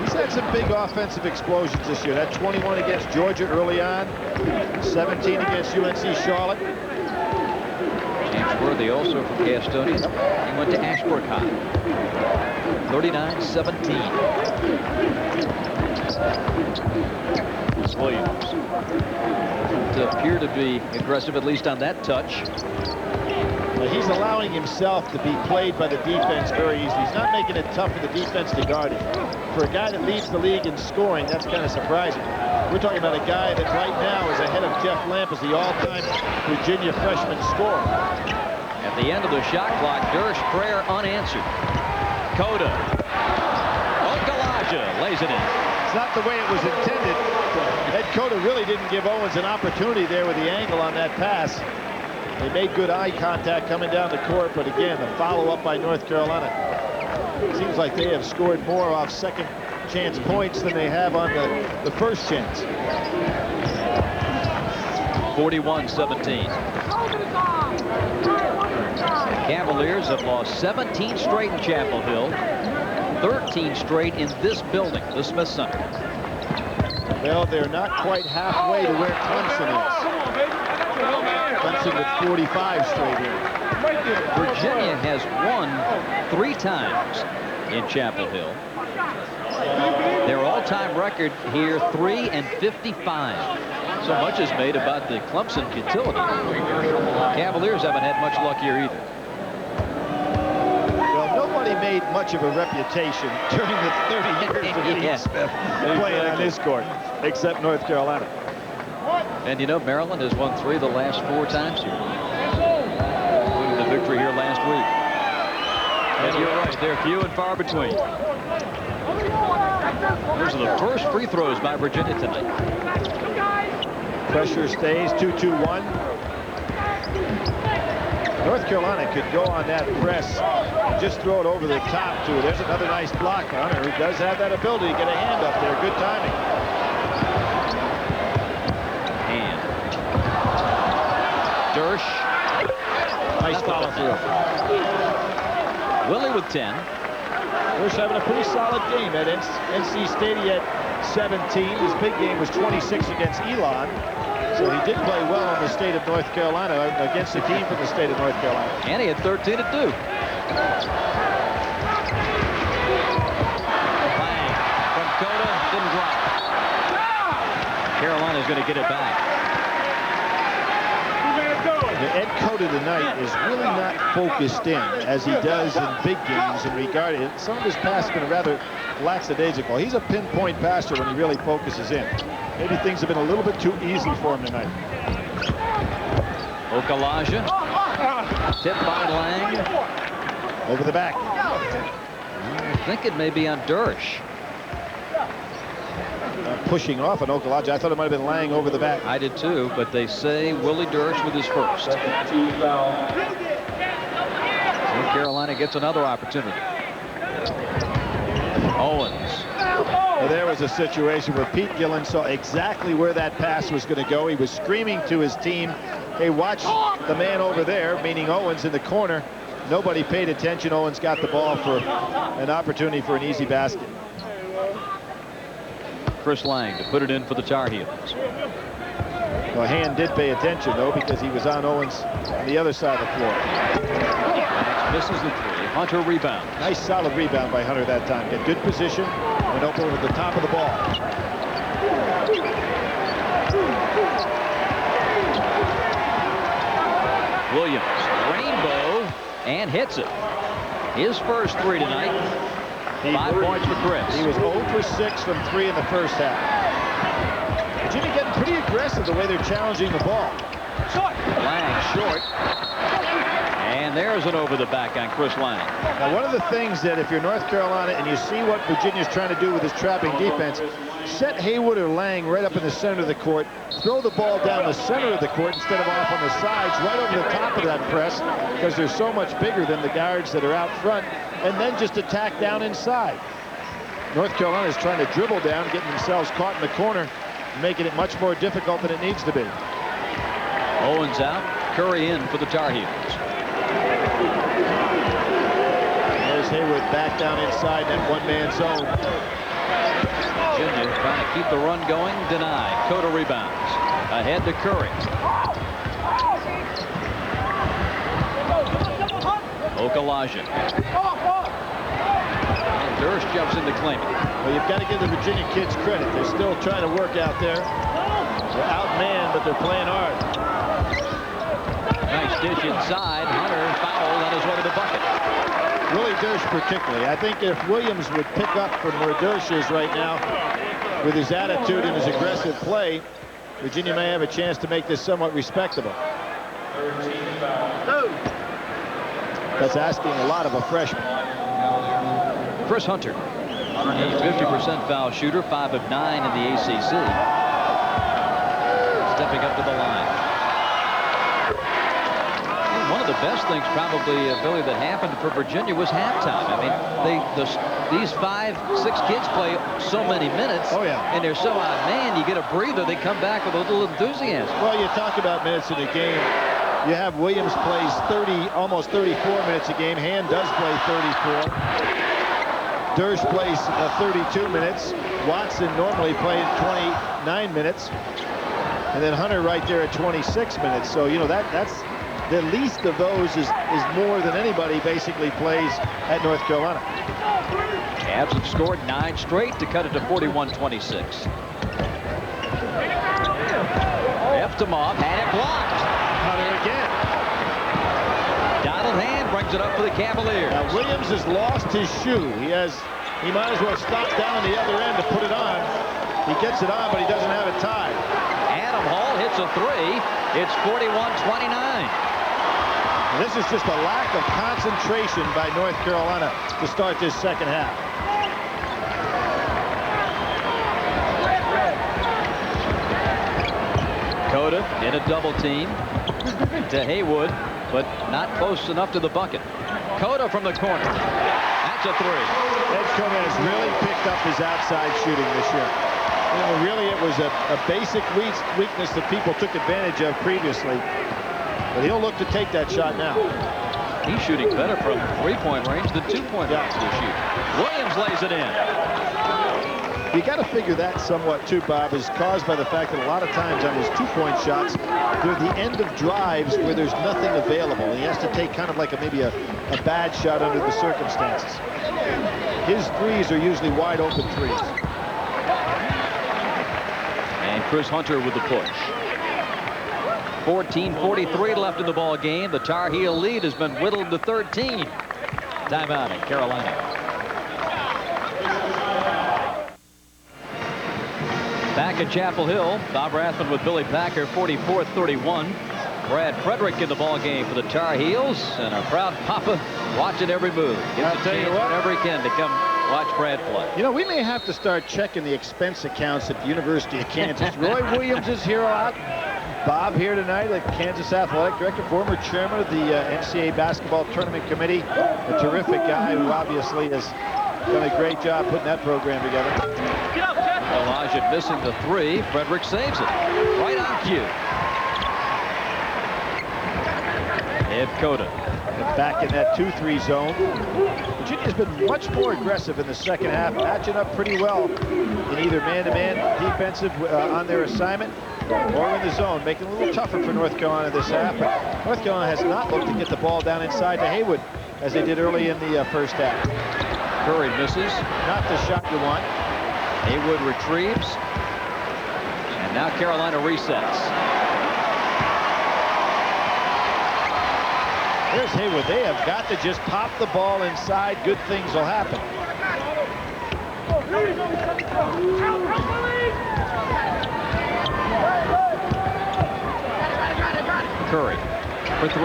He's had some big offensive explosions this year. That 21 against Georgia early on, 17 against UNC Charlotte. James Worthy also from Gastonia. He went to Ashbrook High. 39-17. Williams doesn't appear to be aggressive, at least on that touch. He's allowing himself to be played by the defense very easily. He's not making it tough for the defense to guard him. For a guy that leads the league in scoring, that's kind of surprising. We're talking about a guy that right now is ahead of Jeff Lamp as the all-time Virginia freshman scorer. At the end of the shot clock, Dersh prayer unanswered. Cota. Okulaja lays it in. It's not the way it was intended. Ed Cota really didn't give Owens an opportunity there with the angle on that pass. They made good eye contact coming down the court, but again, the follow-up by North Carolina. It seems like they have scored more off second chance points than they have on the first chance. 41-17. Cavaliers have lost 17 straight in Chapel Hill, 13 straight in this building, the Smith Center. Well, they're not quite halfway to where Clemson is. Clemson with 45 straight here. Virginia has won 3 times in Chapel Hill. Their all-time record here, 3-55. So much is made about the Clemson futility. Cavaliers haven't had much luck here either. Well, nobody made much of a reputation during the 30 years of Dean Smith playing on this court, except North Carolina. And you know, Maryland has won 3 of the last 4 times here, including the victory here last week. And you're right, they're few and far between. Those are the first free throws by Virginia tonight. Pressure stays 2-2-1. North Carolina could go on that press and just throw it over the top to it. There's another nice block. Hunter, who does have that ability to get a hand up there. Good timing. And Dersh. Nice follow through. Willie with 10. Dersh having a pretty solid game at NC State. He had 17. His big game was 26 against Elon. So he did play well in the state of North Carolina against a team from the state of North Carolina. And he had 13 at Duke. Bang from Cota, didn't drop. Carolina's going to get it back. Ed Cota tonight is really not focused in as he does in big games in regard to some of his passes have been rather lackadaisical. He's a pinpoint passer when he really focuses in. Maybe things have been a little bit too easy for him tonight. Okulaja. Tip by Lang. Over the back. I think it may be on Dersh. Pushing off on Okulaja. I thought it might have been Lang over the back. I did too, but they say Willie Dersh with his first. North Carolina gets another opportunity. Owens. Well, there was a situation where Pete Gillen saw exactly where that pass was going to go. He was screaming to his team, hey, watch the man over there, meaning Owens in the corner. Nobody paid attention. Owens got the ball for an opportunity for an easy basket. Chris Lang to put it in for the Tar Heels. Well, Hand did pay attention, though, because he was on Owens on the other side of the floor. Misses the 3. Hunter rebound. Nice solid rebound by Hunter that time. Get good position and open over the top of the ball. Williams, rainbow, and hits it. His first 3 tonight. 5 points for Chris. He was 0 for 6 from 3 in the first half. Virginia getting pretty aggressive the way they're challenging the ball. Lang short. And there's an over the back on Chris Lang. Now, one of the things that if you're North Carolina and you see what Virginia's trying to do with his trapping defense, set Haywood or Lang right up in the center of the court, throw the ball down the center of the court instead of off on the sides, right over the top of that press, because they're so much bigger than the guards that are out front, and then just attack down inside. North Carolina is trying to dribble down, getting themselves caught in the corner, making it much more difficult than it needs to be. Owens out, Curry in for the Tar Heels. There's Haywood back down inside that one-man zone. Virginia trying to keep the run going, denied. Cota rebounds. Ahead to Curry. Okulaja. And Dersh jumps in to claim it. Well, you've got to give the Virginia kids credit. They're still trying to work out there. They're outmanned, but they're playing hard. Nice dish inside. Hunter fouled on his way to the bucket. Willie Dersh particularly. I think if Williams would pick up from where Dersh is right now with his attitude and his aggressive play, Virginia may have a chance to make this somewhat respectable. That's asking a lot of a freshman. Chris Hunter, a 50% foul shooter, 5 of 9 in the ACC. Stepping up to the line. One of the the best things probably, Billy, that happened for Virginia was halftime. I mean, these 5-6 kids play so many minutes. Oh, yeah. And they're so outmanned, you get a breather, they come back with a little enthusiasm. Well, you talk about minutes in the game. You have Williams plays almost 34 minutes a game. Hand does play 34. Dersch plays 32 minutes. Watson normally plays 29 minutes. And then Hunter right there at 26 minutes. So, you know, that's the least of those is more than anybody basically plays at North Carolina. Cavs have scored 9 straight to cut it to 41-26. Eftimov had it blocked. Hunter again. Donald Hand brings it up for the Cavaliers. Now Williams has lost his shoe. He might as well stop down the other end to put it on. He gets it on, but he doesn't have it tied. Adam Hall hits a 3. It's 41-29. This is just a lack of concentration by North Carolina to start this second half. Cota in a double team to Haywood, but not close enough to the bucket. Cota from the corner. That's a 3. Ed Cota has really picked up his outside shooting this year. You know, really, it was a basic weakness that people took advantage of previously. But he'll look to take that shot now. He's shooting better from 3-point range than 2-point range this year. Williams lays it in. You got to figure that somewhat too, Bob, is caused by the fact that a lot of times on his 2-point shots, they're the end of drives where there's nothing available. He has to take kind of like maybe a bad shot under the circumstances. His threes are usually wide open threes. And Chris Hunter with the push. 14:43 left in the ball game. The Tar Heel lead has been whittled to 13. Timeout in Carolina. Back at Chapel Hill, Bob Rathman with Billy Packer, 44-31. Brad Frederick in the ball game for the Tar Heels, and our proud papa watching every move. Gives a chance whenever he can to come watch Brad play. You know, we may have to start checking the expense accounts at the University of Kansas. Roy Williams is here out. Bob here tonight, the Kansas Athletic Director, former chairman of the NCAA Basketball Tournament Committee. A terrific guy who obviously has done a great job putting that program together. Okulaja missing the 3. Frederick saves it. Right on cue. Ed Cota. Back in that 2-3 zone. Virginia's been much more aggressive in the second half, matching up pretty well in either man-to-man defensive on their assignment or in the zone, making it a little tougher for North Carolina this half. But North Carolina has not looked to get the ball down inside to Haywood as they did early in the first half. Curry misses. Not the shot you want. Haywood retrieves. And now Carolina resets. There's Haywood. They have got to just pop the ball inside. Good things will happen. Curry for 3.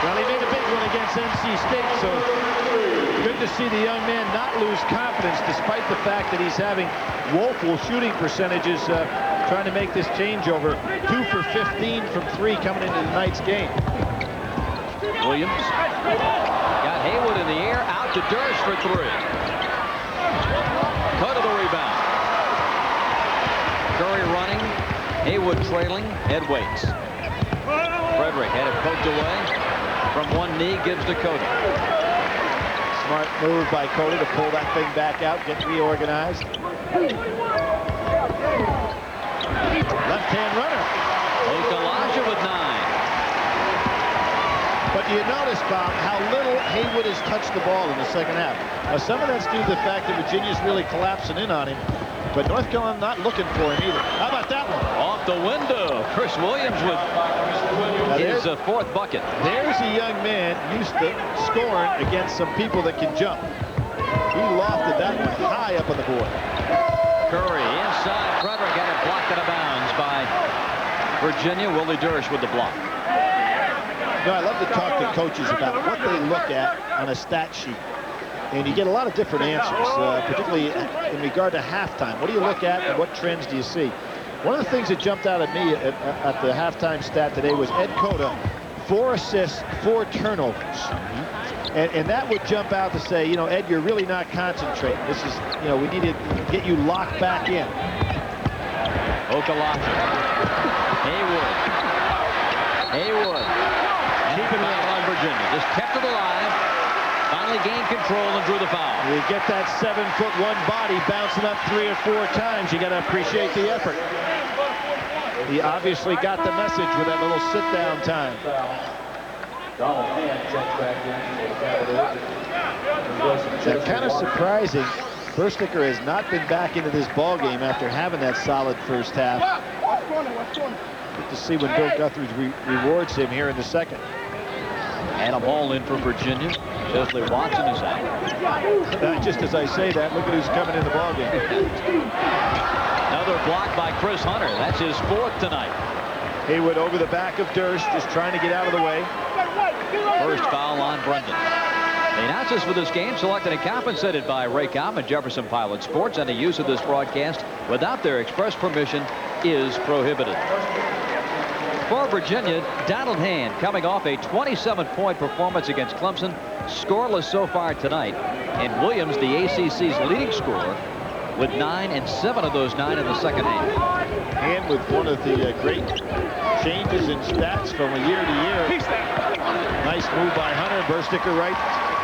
Well, he made a big one against NC State, so good to see the young man not lose confidence despite the fact that he's having woeful shooting percentages trying to make this changeover. 2 for 15 from 3 coming into tonight's game. Williams got Haywood in the air, out to Dersch for 3. Cut of the rebound. Curry running, Haywood trailing, head waits. Frederick had it poked away. From one knee, gives to Cota. Smart move by Cota to pull that thing back out, get reorganized. Left-hand runner. Okulaja with 9. But do you notice, Bob, how little Haywood has touched the ball in the second half? Now, some of that's due to the fact that Virginia's really collapsing in on him, but North Carolina not looking for him either. How about that one? Off the window. Chris Williams with his 4th bucket. There's a young man used to scoring against some people that can jump. He lofted that one high up on the board. Curry inside. Frederick had it blocked out of bounds by Virginia. Willie Dersch with the block. You know, I love to talk to coaches about what they look at on a stat sheet. And you get a lot of different answers, particularly in regard to halftime. What do you look at and what trends do you see? One of the things that jumped out at me at the halftime stat today was Ed Cota, 4 assists, 4 turnovers. And that would jump out to say, you know, Ed, you're really not concentrating. This is, you know, we need to get you locked back in. Okulaja. Haywood. And he foul on Virginia. Just kept it alive. Finally gained control and drew the foul. You get that 7'1" body bouncing up 3 or 4 times. You got to appreciate the effort. He obviously got the message with that little sit-down time. That's kind of surprising. Bursticker has not been back into this ball game after having that solid first half. Good to see when Bill Guthridge rewards him here in the second. And a ball in for Virginia. Leslie Watson is out. Just as I say that, look at who's coming in the ball game. Another block by Chris Hunter. That's his 4th tonight. Haywood over the back of Durst, just trying to get out of the way. First foul on Brendan. The announcers for this game, selected and compensated by Raycom and Jefferson Pilot Sports, and the use of this broadcast without their express permission is prohibited. For Virginia, Donald Hand coming off a 27-point performance against Clemson, scoreless so far tonight, and Williams, the ACC's leading scorer, with 9 and 7 of those 9 in the second half. And with one of the great changes in stats from year to year. Nice move by Hunter. Bursticker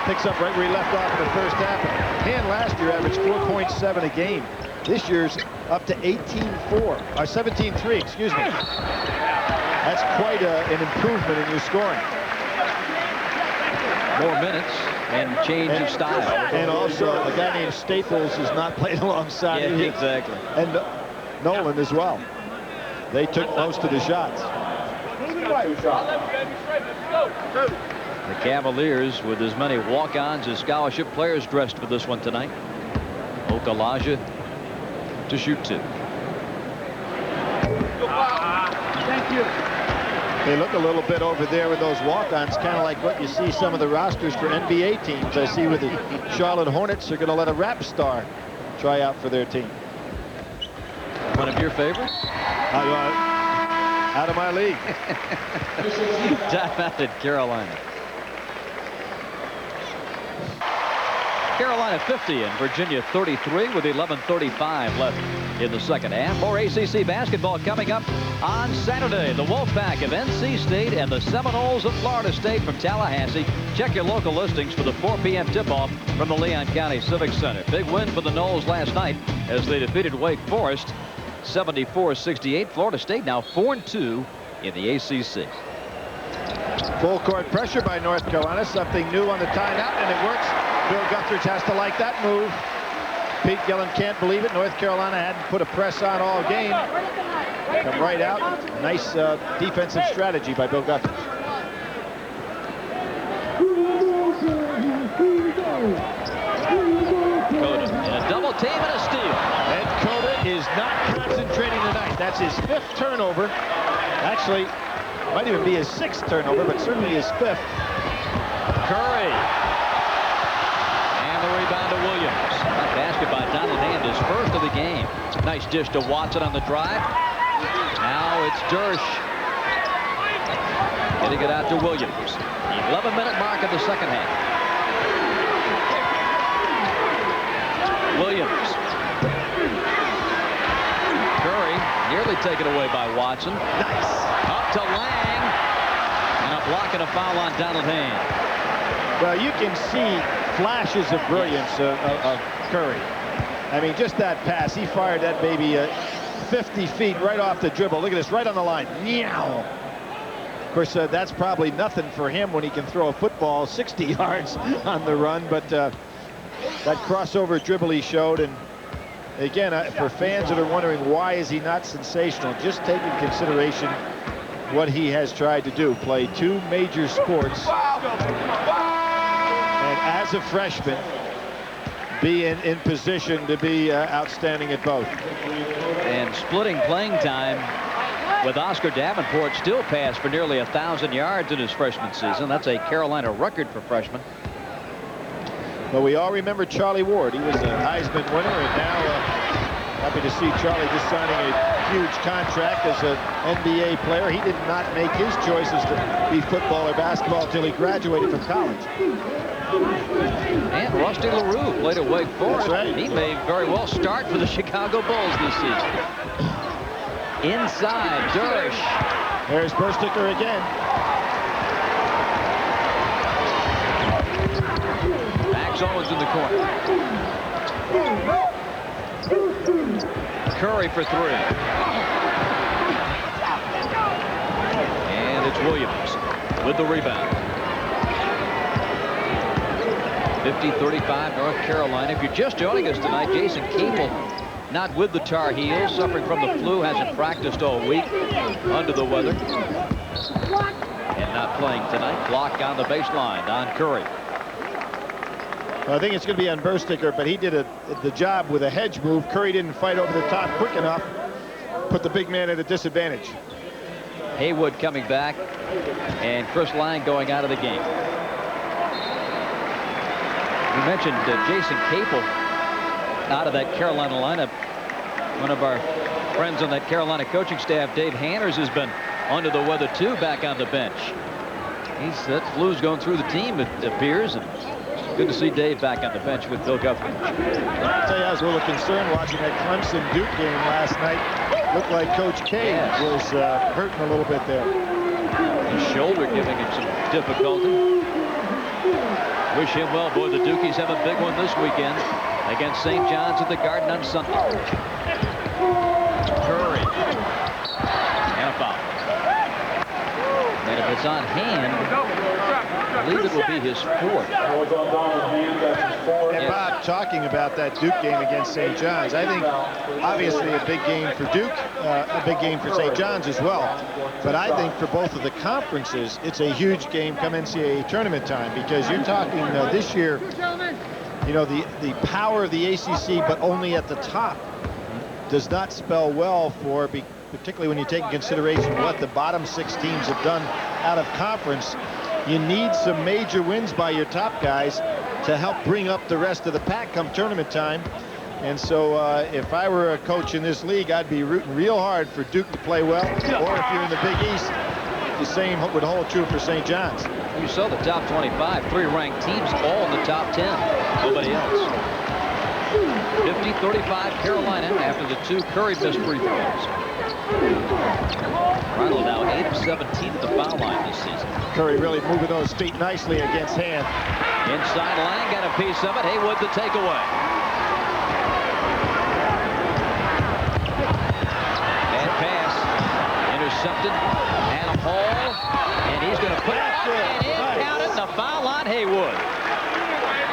picks up right where he left off in the first half. Hand last year averaged 4.7 a game. This year's up to 17.3, excuse me. That's quite an improvement in your scoring. More minutes and change of style. And also a guy named Staples is not playing alongside him. Exactly. And Nolan as well. They took most of the shots. The Cavaliers with as many walk-ons as scholarship players dressed for this one tonight. Okulaja to shoot 2. Thank you. They look a little bit over there with those walk-ons, kind of like what you see some of the rosters for NBA teams. I see with the Charlotte Hornets, they're going to let a rap star try out for their team. One of your favorites? Out of my league. Time out at Carolina. Carolina 50 and Virginia 33 with 11:35 left in the second half. More ACC basketball coming up on Saturday. The Wolfpack of NC State and the Seminoles of Florida State from Tallahassee. Check your local listings for the 4 p.m. tip-off from the Leon County Civic Center. Big win for the Noles last night as they defeated Wake Forest 74-68. Florida State now 4-2 in the ACC. Full court pressure by North Carolina. Something new on the timeout, and it works. Bill Guthridge has to like that move. Pete Gillen can't believe it. North Carolina hadn't put a press on all game. Come right out. Nice defensive strategy by Bill Guthridge. Cota in a double team and a steal. Ed Cota is not concentrating tonight. That's his 5th turnover. Actually, might even be his 6th turnover, but certainly his 5th. Curry. And the rebound to Williams. That basket by Donald Hand, his 1st of the game. Nice dish to Watson on the drive. Now it's Dersh. Getting it out to Williams. 11-minute mark of the second half. Williams. Curry nearly taken away by Watson. Nice. Up to Lang. And a block and a foul on Donald Hand. Well, you can see flashes of brilliance of Curry. I mean, just that pass. He fired that baby 50 feet right off the dribble. Look at this, right on the line. Meow. Of course, that's probably nothing for him when he can throw a football 60 yards on the run. But that crossover dribble he showed. And again, for fans that are wondering why is he not sensational, just take in consideration what he has tried to do. Play 2 major sports. And as a freshman, be in position to be outstanding at both. And splitting playing time with Oscar Davenport, still passed for nearly 1,000 yards in his freshman season. That's a Carolina record for freshmen. Well, we all remember Charlie Ward. He was a Heisman winner, and now happy to see Charlie just signing a huge contract as an NBA player. He did not make his choices to be football or basketball until he graduated from college. And Rusty LaRue played at Wake Forest. That's right. He may very well start for the Chicago Bulls this season. Inside, Dersh. There's Bursticker again. Max Owens in the corner. Curry for three. And it's Williams with the rebound. 50-35 North Carolina. If you're just joining us tonight, Jason Capel not with the Tar Heels, suffering from the flu, hasn't practiced all week, under the weather, and not playing tonight. Block on the baseline, Don Curry. Well, I think it's going to be on Bursticker, but he did the job with a hedge move. Curry didn't fight over the top quick enough, put the big man at a disadvantage. Haywood coming back, and Chris Lang going out of the game. We mentioned Jason Capel out of that Carolina lineup. One of our friends on that Carolina coaching staff, Dave Hanners, has been under the weather too, back on the bench. That flu's going through the team, it appears, and it's good to see Dave back on the bench with Bill Guthrie. I'll tell you, I was a little concerned watching that Clemson-Duke game last night. Looked like Coach K was hurting a little bit there. His shoulder giving him some difficulty. Wish him well. Boy, the Dukies have a big one this weekend against St. John's at the Garden on Sunday. Curry. And a foul. And if it's on hand, I believe it will be his fourth. And Bob, talking about that Duke game against St. John's, I think obviously a big game for Duke, a big game for St. John's as well. But I think for both of the conferences, it's a huge game come NCAA tournament time, because you're talking this year, you know, the power of the ACC, but only at the top, does not spell well for, particularly when you take into consideration what the bottom 6 teams have done out of conference. You need some major wins by your top guys to help bring up the rest of the pack come tournament time. And so if I were a coach in this league, I'd be rooting real hard for Duke to play well. Or if you're in the Big East, the same would hold true for St. John's. You saw the top 25, 3 ranked teams all in the top 10. Nobody else. 50-35 Carolina after the 2 Curry missed free throws. Ronald now 8 of 17 at the foul line this season. Curry really moving those feet nicely against hand. Inside, Lang got a piece of it. Haywood the takeaway. And pass intercepted. Adam Hall, and he's going to put it up and in. Count it. The foul on Haywood.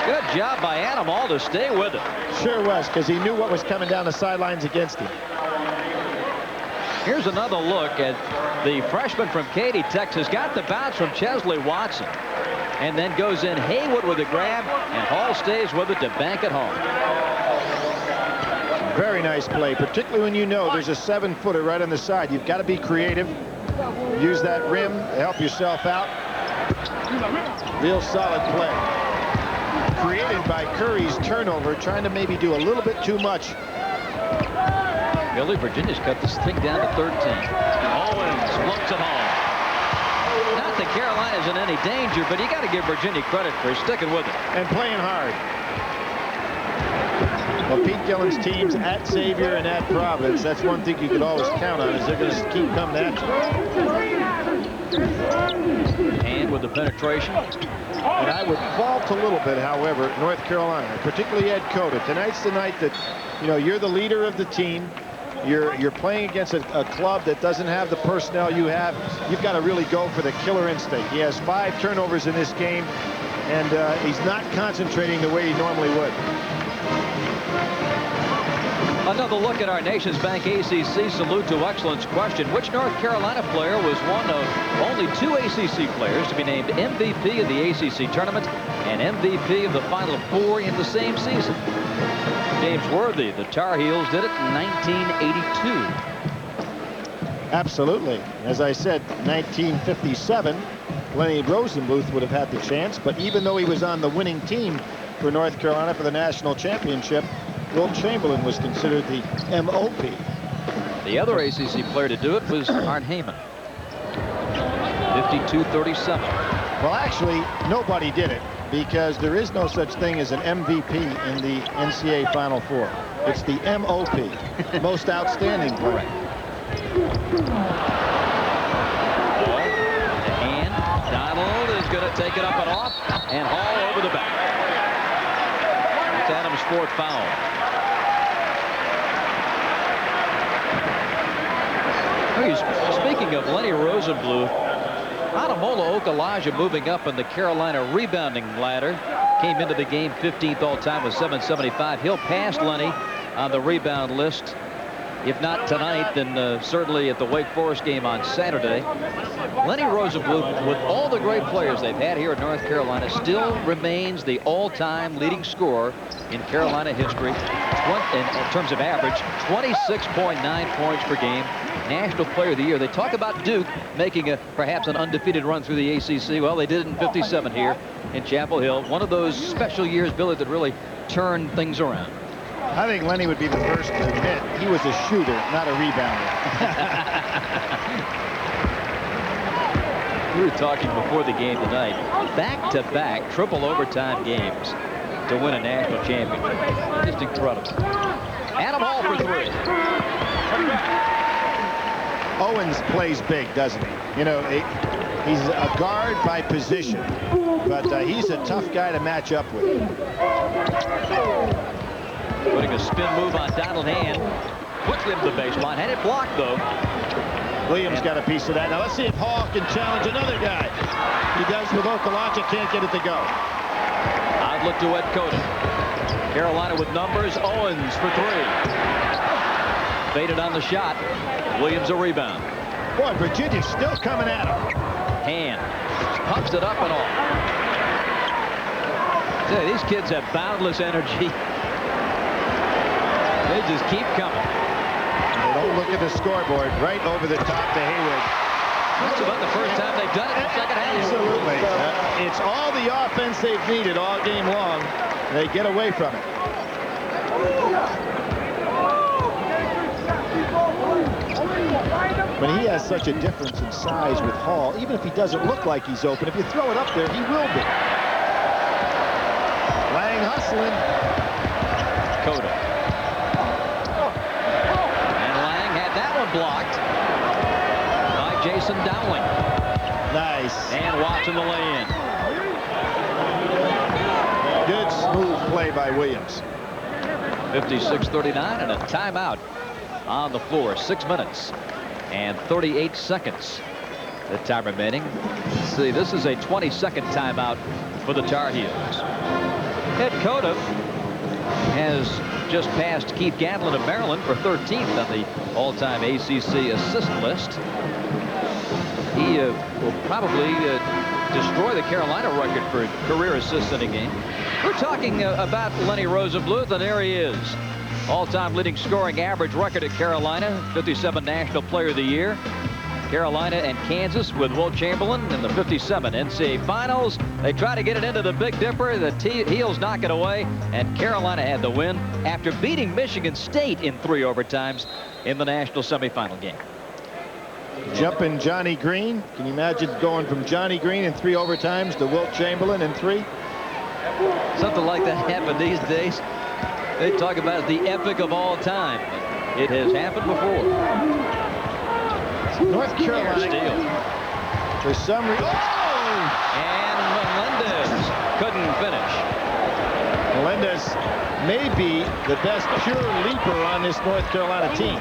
Good job by Adam Hall to stay with it. Sure was, because he knew what was coming down the sidelines against him. Here's another look at the freshman from Katy, Texas. Got the bounce from Chesley Watson, and then goes in Haywood with a grab, and Hall stays with it to bank it home. Very nice play, particularly when you know there's a 7-footer right on the side. You've got to be creative. Use that rim to help yourself out. Real solid play. Created by Curry's turnover, trying to maybe do a little bit too much. Billy, Virginia's cut this thing down to 13. Owens floats it home. Not that Carolina's in any danger, but you got to give Virginia credit for sticking with it. And playing hard. Well, Pete Gillen's teams at Xavier and at Providence, that's one thing you could always count on, is they're going to keep coming at you. And with the penetration. And I would fault a little bit, however, North Carolina, particularly Ed Cota. Tonight's the night that, you know, you're the leader of the team. You're playing against a club that doesn't have the personnel you have. You've got to really go for the killer instinct. He has 5 turnovers in this game, and he's not concentrating the way he normally would. Another look at our Nations Bank ACC Salute to Excellence question. Which North Carolina player was one of only 2 ACC players to be named MVP of the ACC tournament and MVP of the Final 4 in the same season? James Worthy, the Tar Heels, did it in 1982. Absolutely. As I said, 1957, Lenny Rosenbluth would have had the chance, but even though he was on the winning team for North Carolina for the national championship, Wilt Chamberlain was considered the MOP. The other ACC player to do it was Art Heyman. 52-37. Well, actually, nobody did it because there is no such thing as an MVP in the NCAA Final Four. It's the MOP, most outstanding player. And Donald is going to take it up and off, and Hall over the back. It's Adams' fourth foul. Speaking of Lenny Rosenbluth, Ademola Okulaja moving up in the Carolina rebounding ladder. Came into the game 15th all-time with 775. He'll pass Lenny on the rebound list. If not tonight, then certainly at the Wake Forest game on Saturday. Lenny Rosenbluth, with all the great players they've had here in North Carolina, still remains the all-time leading scorer in Carolina history. In terms of average, 26.9 points per game. National Player of the Year. They talk about Duke making perhaps an undefeated run through the ACC. Well, they did it in '57 here in Chapel Hill. One of those special years, Billy, that really turned things around. I think Lenny would be the first to admit he was a shooter, not a rebounder. We were talking before the game tonight. Back-to-back triple overtime games to win a national championship. Just incredible. Adam Hall for three. Owens plays big, doesn't he? You know, he's a guard by position, but he's a tough guy to match up with. Putting a spin move on Donald Hand. Quickly into the baseline. Had it blocked, though. Williams got a piece of that. Now let's see if Hall can challenge another guy. He does with Okulaja, can't get it to go. I'd look to Ed Cota. Carolina with numbers. Owens for three. Faded on the shot. Williams a rebound. Boy, Virginia's still coming at him. Hand pumps it up and off. Say, these kids have boundless energy. They just keep coming. They don't look at the scoreboard. Right over the top to Haywood. That's about the first time they've done it in the second half. Absolutely. It's all the offense they've needed all game long. They get away from it. But he has such a difference in size with Hall. Even if he doesn't look like he's open, if you throw it up there, he will be. Lang hustling. Cota. And Lang had that one blocked by Jason Dowling. Nice. And watching the lay-in. Good smooth play by Williams. 56-39 and a timeout on the floor. 6 minutes and 38 seconds. The time remaining. See, this is a 20-second timeout for the Tar Heels. Ed Cota has just passed Keith Gatlin of Maryland for 13th on the all-time ACC assist list. He will probably destroy the Carolina record for career assists in a game. We're talking about Lenny Rosenbluth, and there he is. All-time leading scoring average record at Carolina, 57 National Player of the Year. Carolina and Kansas with Wilt Chamberlain in the 57 NCAA Finals. They try to get it into the Big Dipper. The Heels knock it away, and Carolina had the win after beating Michigan State in 3 overtimes in the national semifinal game. Jumping Johnny Green. Can you imagine going from Johnny Green in 3 overtimes to Wilt Chamberlain in 3? Something like that happened these days. They talk about the epic of all time. It has happened before. North Carolina. Steal. For some reason. Oh! And Melendez couldn't finish. Melendez may be the best pure leaper on this North Carolina team.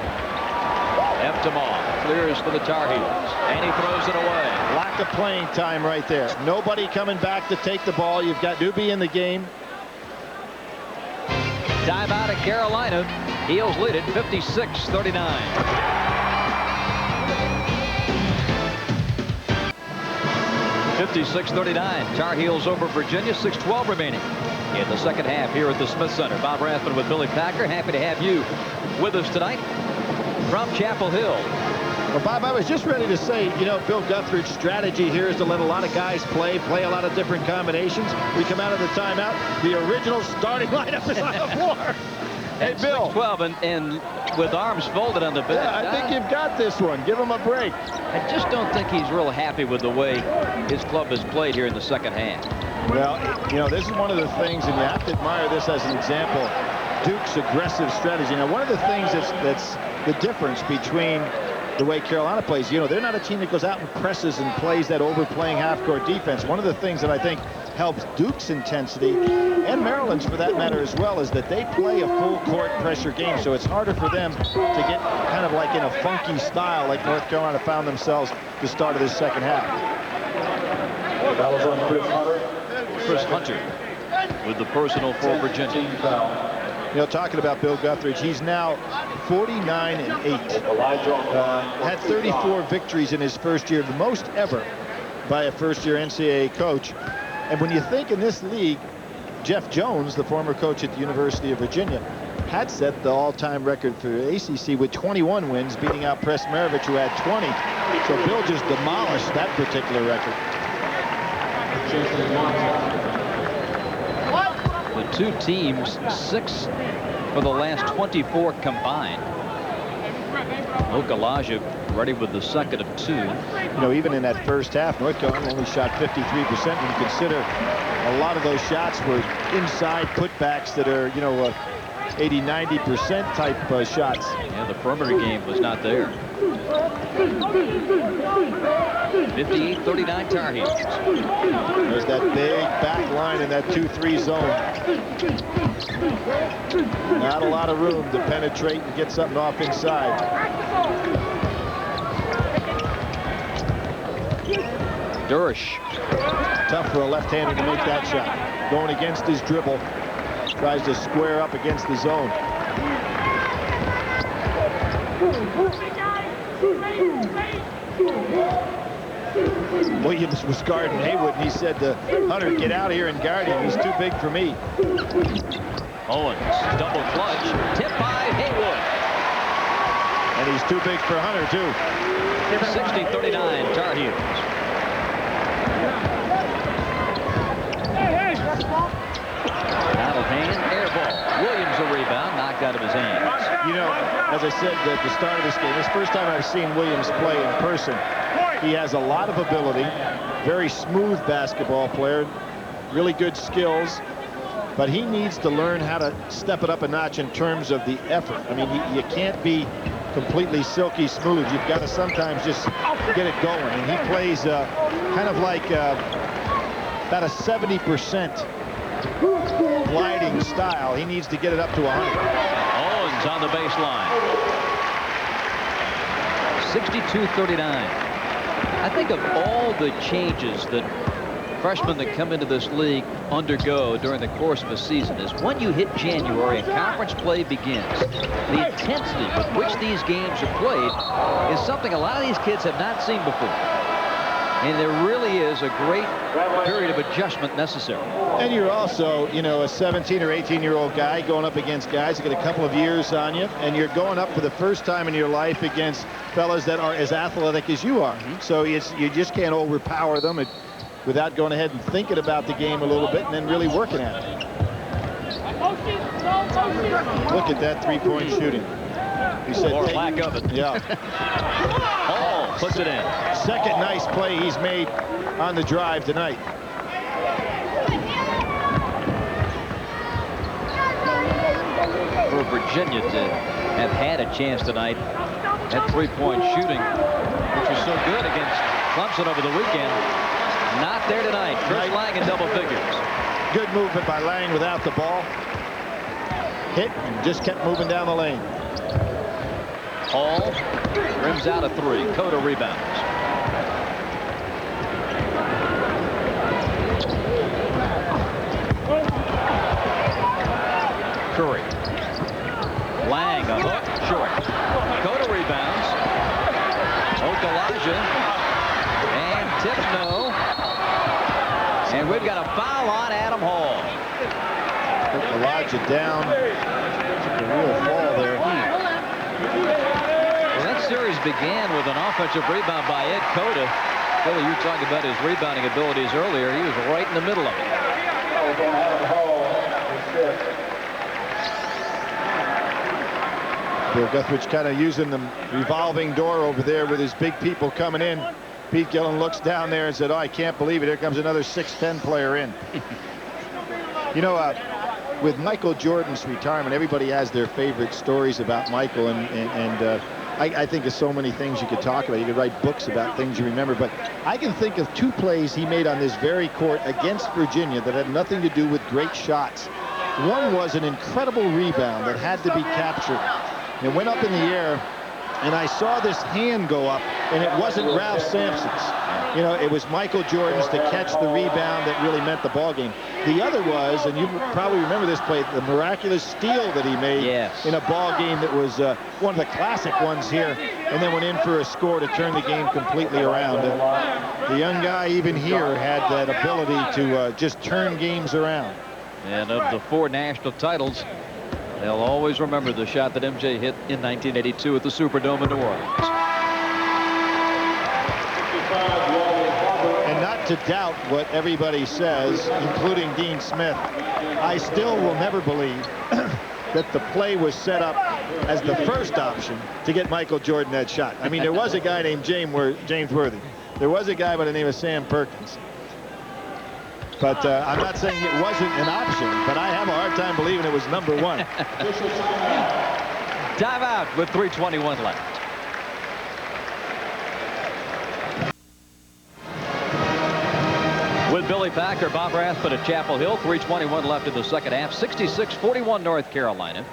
Eftimov clears for the Tar Heels, and he throws it away. Lack of playing time right there. Nobody coming back to take the ball. You've got Newby in the game. Timeout at Carolina. Heels lead it 56-39. 56-39. Tar Heels over Virginia. 6:12 remaining in the second half here at the Smith Center. Bob Rathman with Billy Packer. Happy to have you with us tonight from Chapel Hill. Well, Bob, I was just ready to say, you know, Bill Guthrie's strategy here is to let a lot of guys play a lot of different combinations. We come out of the timeout. The original starting lineup is on the floor. Hey, Bill. 6'12", and with arms folded on the bench. Yeah, I think you've got this one. Give him a break. I just don't think he's real happy with the way his club has played here in the second half. Well, you know, this is one of the things, and you have to admire this as an example, Duke's aggressive strategy. Now, one of the things that's the difference between the way Carolina plays, you know, they're not a team that goes out and presses and plays that overplaying half-court defense. One of the things that I think helps Duke's intensity, and Maryland's for that matter as well, is that they play a full-court pressure game, so it's harder for them to get kind of like in a funky style like North Carolina found themselves the start of this second half. Chris Hunter with the personal for Virginia. You know, talking about Bill Guthridge, he's now 49-8. Had 34 victories in his first year, the most ever by a first-year NCAA coach. And when you think in this league, Jeff Jones, the former coach at the University of Virginia, had set the all-time record for ACC with 21 wins, beating out Press Maravich, who had 20. So Bill just demolished that particular record. The two teams, 6 for the last 24 combined. Okulaja ready with the second of 2. You know, even in that first half, North Carolina only shot 53%. When you consider a lot of those shots were inside putbacks that are, you know, 80-90% type shots. Yeah, the perimeter game was not there. 58-39 Tar Heels. There's that big back line in that 2-3 zone. Not a lot of room to penetrate and get something off inside. Durish. Tough for a left-hander to make that shot. Going against his dribble. Tries to square up against the zone. Williams was guarding Haywood, and he said to Hunter, get out here and guard him. He's too big for me. Owens, double clutch, tip by Haywood. And he's too big for Hunter, too. 60-39 Tar Heels. Out of hand, air ball. Williams a rebound, knocked out of his hands. You know, as I said at the start of this game, this first time I've seen Williams play in person. He has a lot of ability, very smooth basketball player, really good skills, but he needs to learn how to step it up a notch in terms of the effort. I mean, you can't be completely silky smooth. You've got to sometimes just get it going, and he plays kind of like about a 70% gliding style. He needs to get it up to 100. Owens on the baseline. 62-39. I think of all the changes that freshmen that come into this league undergo during the course of a season is when you hit January and conference play begins, the intensity with which these games are played is something a lot of these kids have not seen before. And there really is a great period of adjustment necessary. And you're also, you know, a 17 or 18-year-old guy going up against guys that get a couple of years on you, and you're going up for the first time in your life against fellas that are as athletic as you are. So you just can't overpower them without going ahead and thinking about the game a little bit and then really working at it. Look at that three-point shooting. He said, or lack of it. Yeah. Hall puts it in. Second nice play he's made on the drive tonight. For Virginia to have had a chance tonight at three-point shooting, which was so good against Clemson over the weekend, not there tonight. Chris Lang in double figures. Good movement by Lang without the ball. Hit and just kept moving down the lane. Hall rims out a 3. Cota rebounds. Curry. Lang a hook short. Cota rebounds. Okulaja. And tip no. And we've got a foul on Adam Hall. Okulaja down. Took a real fall there. Well, that series began with an offensive rebound by Ed Cota. Billy, you were talking about his rebounding abilities earlier. He was right in the middle of it. Bill Guthridge kind of using the revolving door over there with his big people coming in. Pete Gillen looks down there and said, "Oh, I can't believe it. Here comes another 6'10" player in." You know, with Michael Jordan's retirement, everybody has their favorite stories about Michael, and I think there's so many things you could talk about. You could write books about things you remember, but I can think of 2 plays he made on this very court against Virginia that had nothing to do with great shots. One was an incredible rebound that had to be captured. It went up in the air, and I saw this hand go up, and it wasn't Ralph Sampson's. You know, it was Michael Jordan's to catch the rebound that really meant the ball game. The other was, and you probably remember this play, the miraculous steal that he made in a ball game that was one of the classic ones here, and then went in for a score to turn the game completely around. The young guy, even here, had that ability to just turn games around. And of the 4 national titles, they'll always remember the shot that MJ hit in 1982 at the Superdome in New Orleans. And not to doubt what everybody says, including Dean Smith, I still will never believe that the play was set up as the first option to get Michael Jordan that shot. I mean, there was a guy named James Worthy. There was a guy by the name of Sam Perkins. But I'm not saying it wasn't an option, but I have a hard time believing it was number 1. Timeout with 3:21 left. With Billy Packer, Bob Rathbun at Chapel Hill, 3:21 left in the second half. 66-41 North Carolina.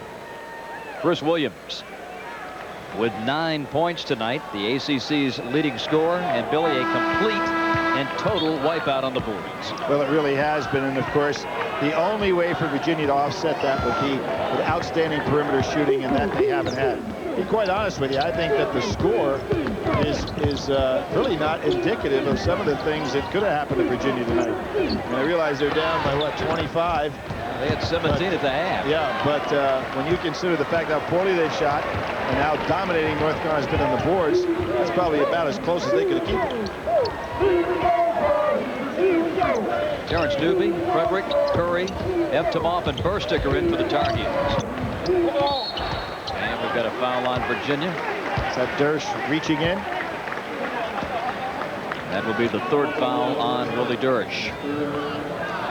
Chris Williams with 9 points tonight, the ACC's leading scorer, and Billy a complete and total wipeout on the boards. Well, it really has been, and of course the only way for Virginia to offset that would be with outstanding perimeter shooting, and that they haven't had. To be quite honest with you, I think that the score is really not indicative of some of the things that could have happened to Virginia tonight. And I realize they're down by what, 25. They had 17 at the half. Yeah, but when you consider the fact how poorly they've shot and how dominating North Carolina's been on the boards, that's probably about as close as they could have kept it. Terrence Newby, Frederick, Curry, Evtimov, and Burstick are in for the Tar Heels. And we've got a foul on Virginia. Is that Dersh reaching in? That will be the 3rd foul on Willie Dersh.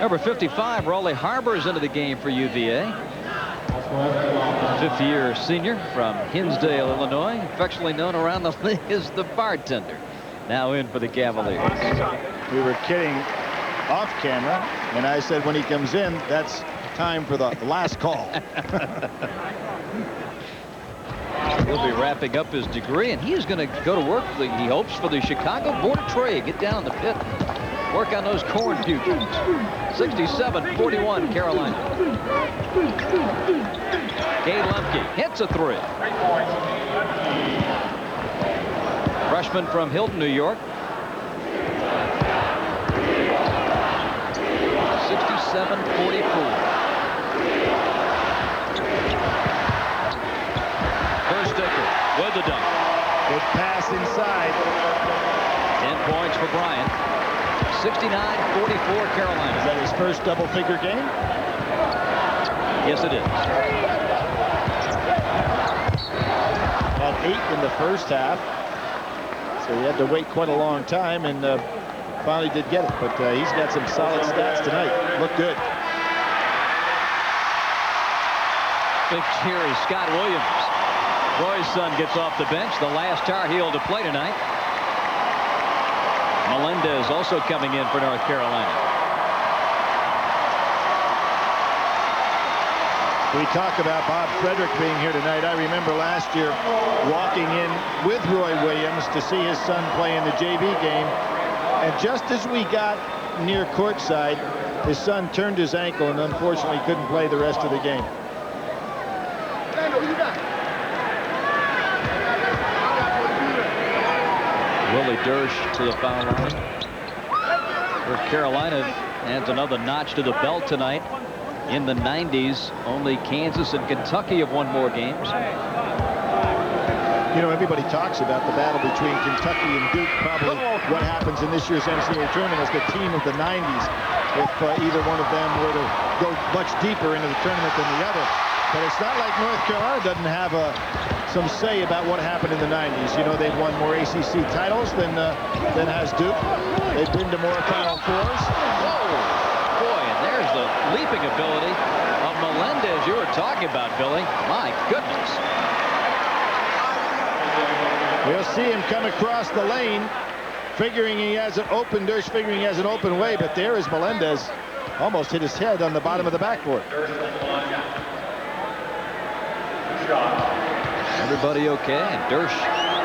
Number 55, Raleigh Harbor, is into the game for UVA. 5th-year senior from Hinsdale, Illinois, affectionately known around the league as the bartender. Now in for the Cavaliers. We were kidding off camera, and I said when he comes in, that's time for the last call. He'll be wrapping up his degree, and he's going to go to work, he hopes, for the Chicago Board of Trade. Get down in the pit, work on those corn futures. 67-41 Carolina. Cade Lemke hits a 3. Freshman from Hilton, New York. 67-44. With the dunk. Good pass inside. 10 points for Bryant. 69-44 Carolina. Is that his first double-figure game? Yes, it is. Had 8 in the first half. So he had to wait quite a long time, and finally did get it. But he's got some solid stats tonight. Look good. Big cheer is Scott Williams. Roy's son gets off the bench, the last Tar Heel to play tonight. Melendez also coming in for North Carolina. We talk about Bob Frederick being here tonight. I remember last year walking in with Roy Williams to see his son play in the JV game. And just as we got near courtside, his son turned his ankle and unfortunately couldn't play the rest of the game. Willie Dersh to the foul line. For Carolina adds another notch to the belt tonight. In the 90s, only Kansas and Kentucky have won more games. You know, everybody talks about the battle between Kentucky and Duke. Probably what happens in this year's NCAA tournament is the team of the 90s. If either one of them were to go much deeper into the tournament than the other. But it's not like North Carolina doesn't have some say about what happened in the 90s. You know, they've won more ACC titles than has Duke. They've been to more Final Fours. Whoa! Boy, and there's the leaping ability of Melendez you were talking about, Billy. My goodness. We'll see him come across the lane, figuring he has an open way, but there is Melendez. Almost hit his head on the bottom of the backboard. Everybody okay, and Dersh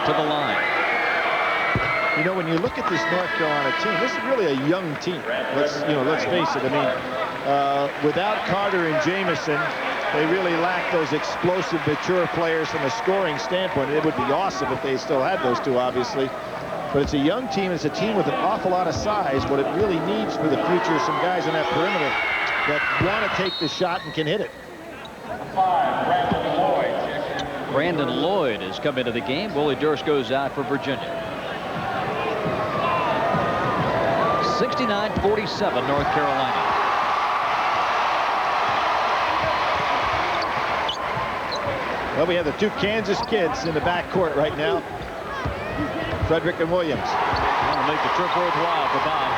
to the line. You know, when you look at this North Carolina team, this is really a young team. Let's face it. I mean, without Carter and Jamison, they really lack those explosive, mature players from a scoring standpoint. It would be awesome if they still had those two, obviously. But it's a young team. It's a team with an awful lot of size. What it really needs for the future is some guys on that perimeter that want to take the shot and can hit it. Brandon Lloyd has come into the game. Willie Durst goes out for Virginia. 69-47 North Carolina. Well, we have the two Kansas kids in the backcourt right now. Frederick and Williams. That'll make the trip worthwhile for Bob.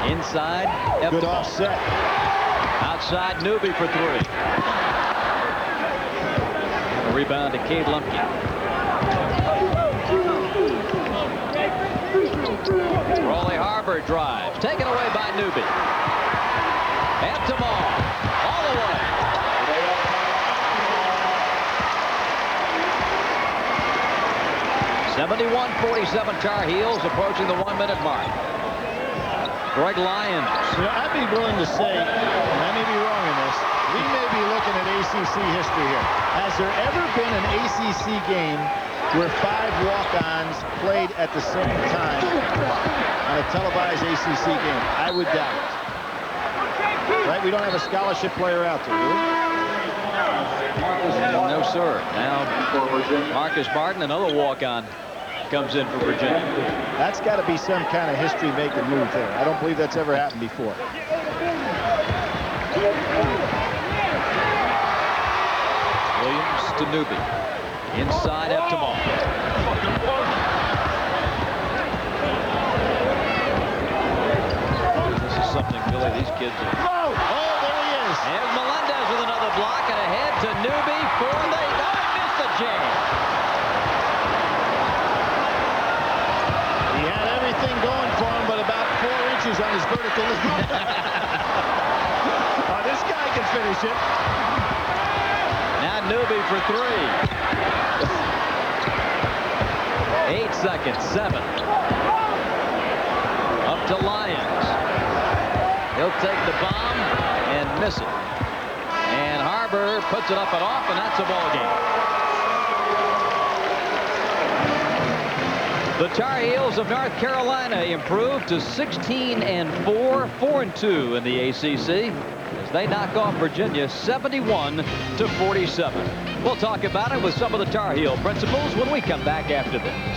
Inside. Good offset. Outside Newby for three. A rebound to Cade Lumpkin. Raleigh Harbor drives. Taken away by Newby. Ademola all the way. 71-47 Tar Heels approaching the 1-minute mark. Greg Lyons. You know, I'd be willing to say, and I may be wrong in this, we may be looking at ACC history here. Has there ever been an ACC game where 5 walk-ons played at the same time on a televised ACC game? I would doubt it. Right? We don't have a scholarship player out there, do we? No, sir. Now Marcus Martin, another walk-on, comes in for Virginia. That's got to be some kind of history-making move there. I don't believe that's ever happened before. Williams to Newby. Inside Ademola. This is something, Billy, these kids are... Oh, there he is. And Melendez with another block and ahead to Newby for the... Oh, missed the jam. He had everything going for him, but about 4 inches on his vertical leap. This guy can finish it. Now Newby for three. 8 seconds, 7. Up to Lyons. He'll take the bomb and miss it. And Harbor puts it up and off, and that's a ball game. The Tar Heels of North Carolina improved to 16-4, 4-2 in the ACC as they knock off Virginia 71-47. We'll talk about it with some of the Tar Heel principals when we come back after this.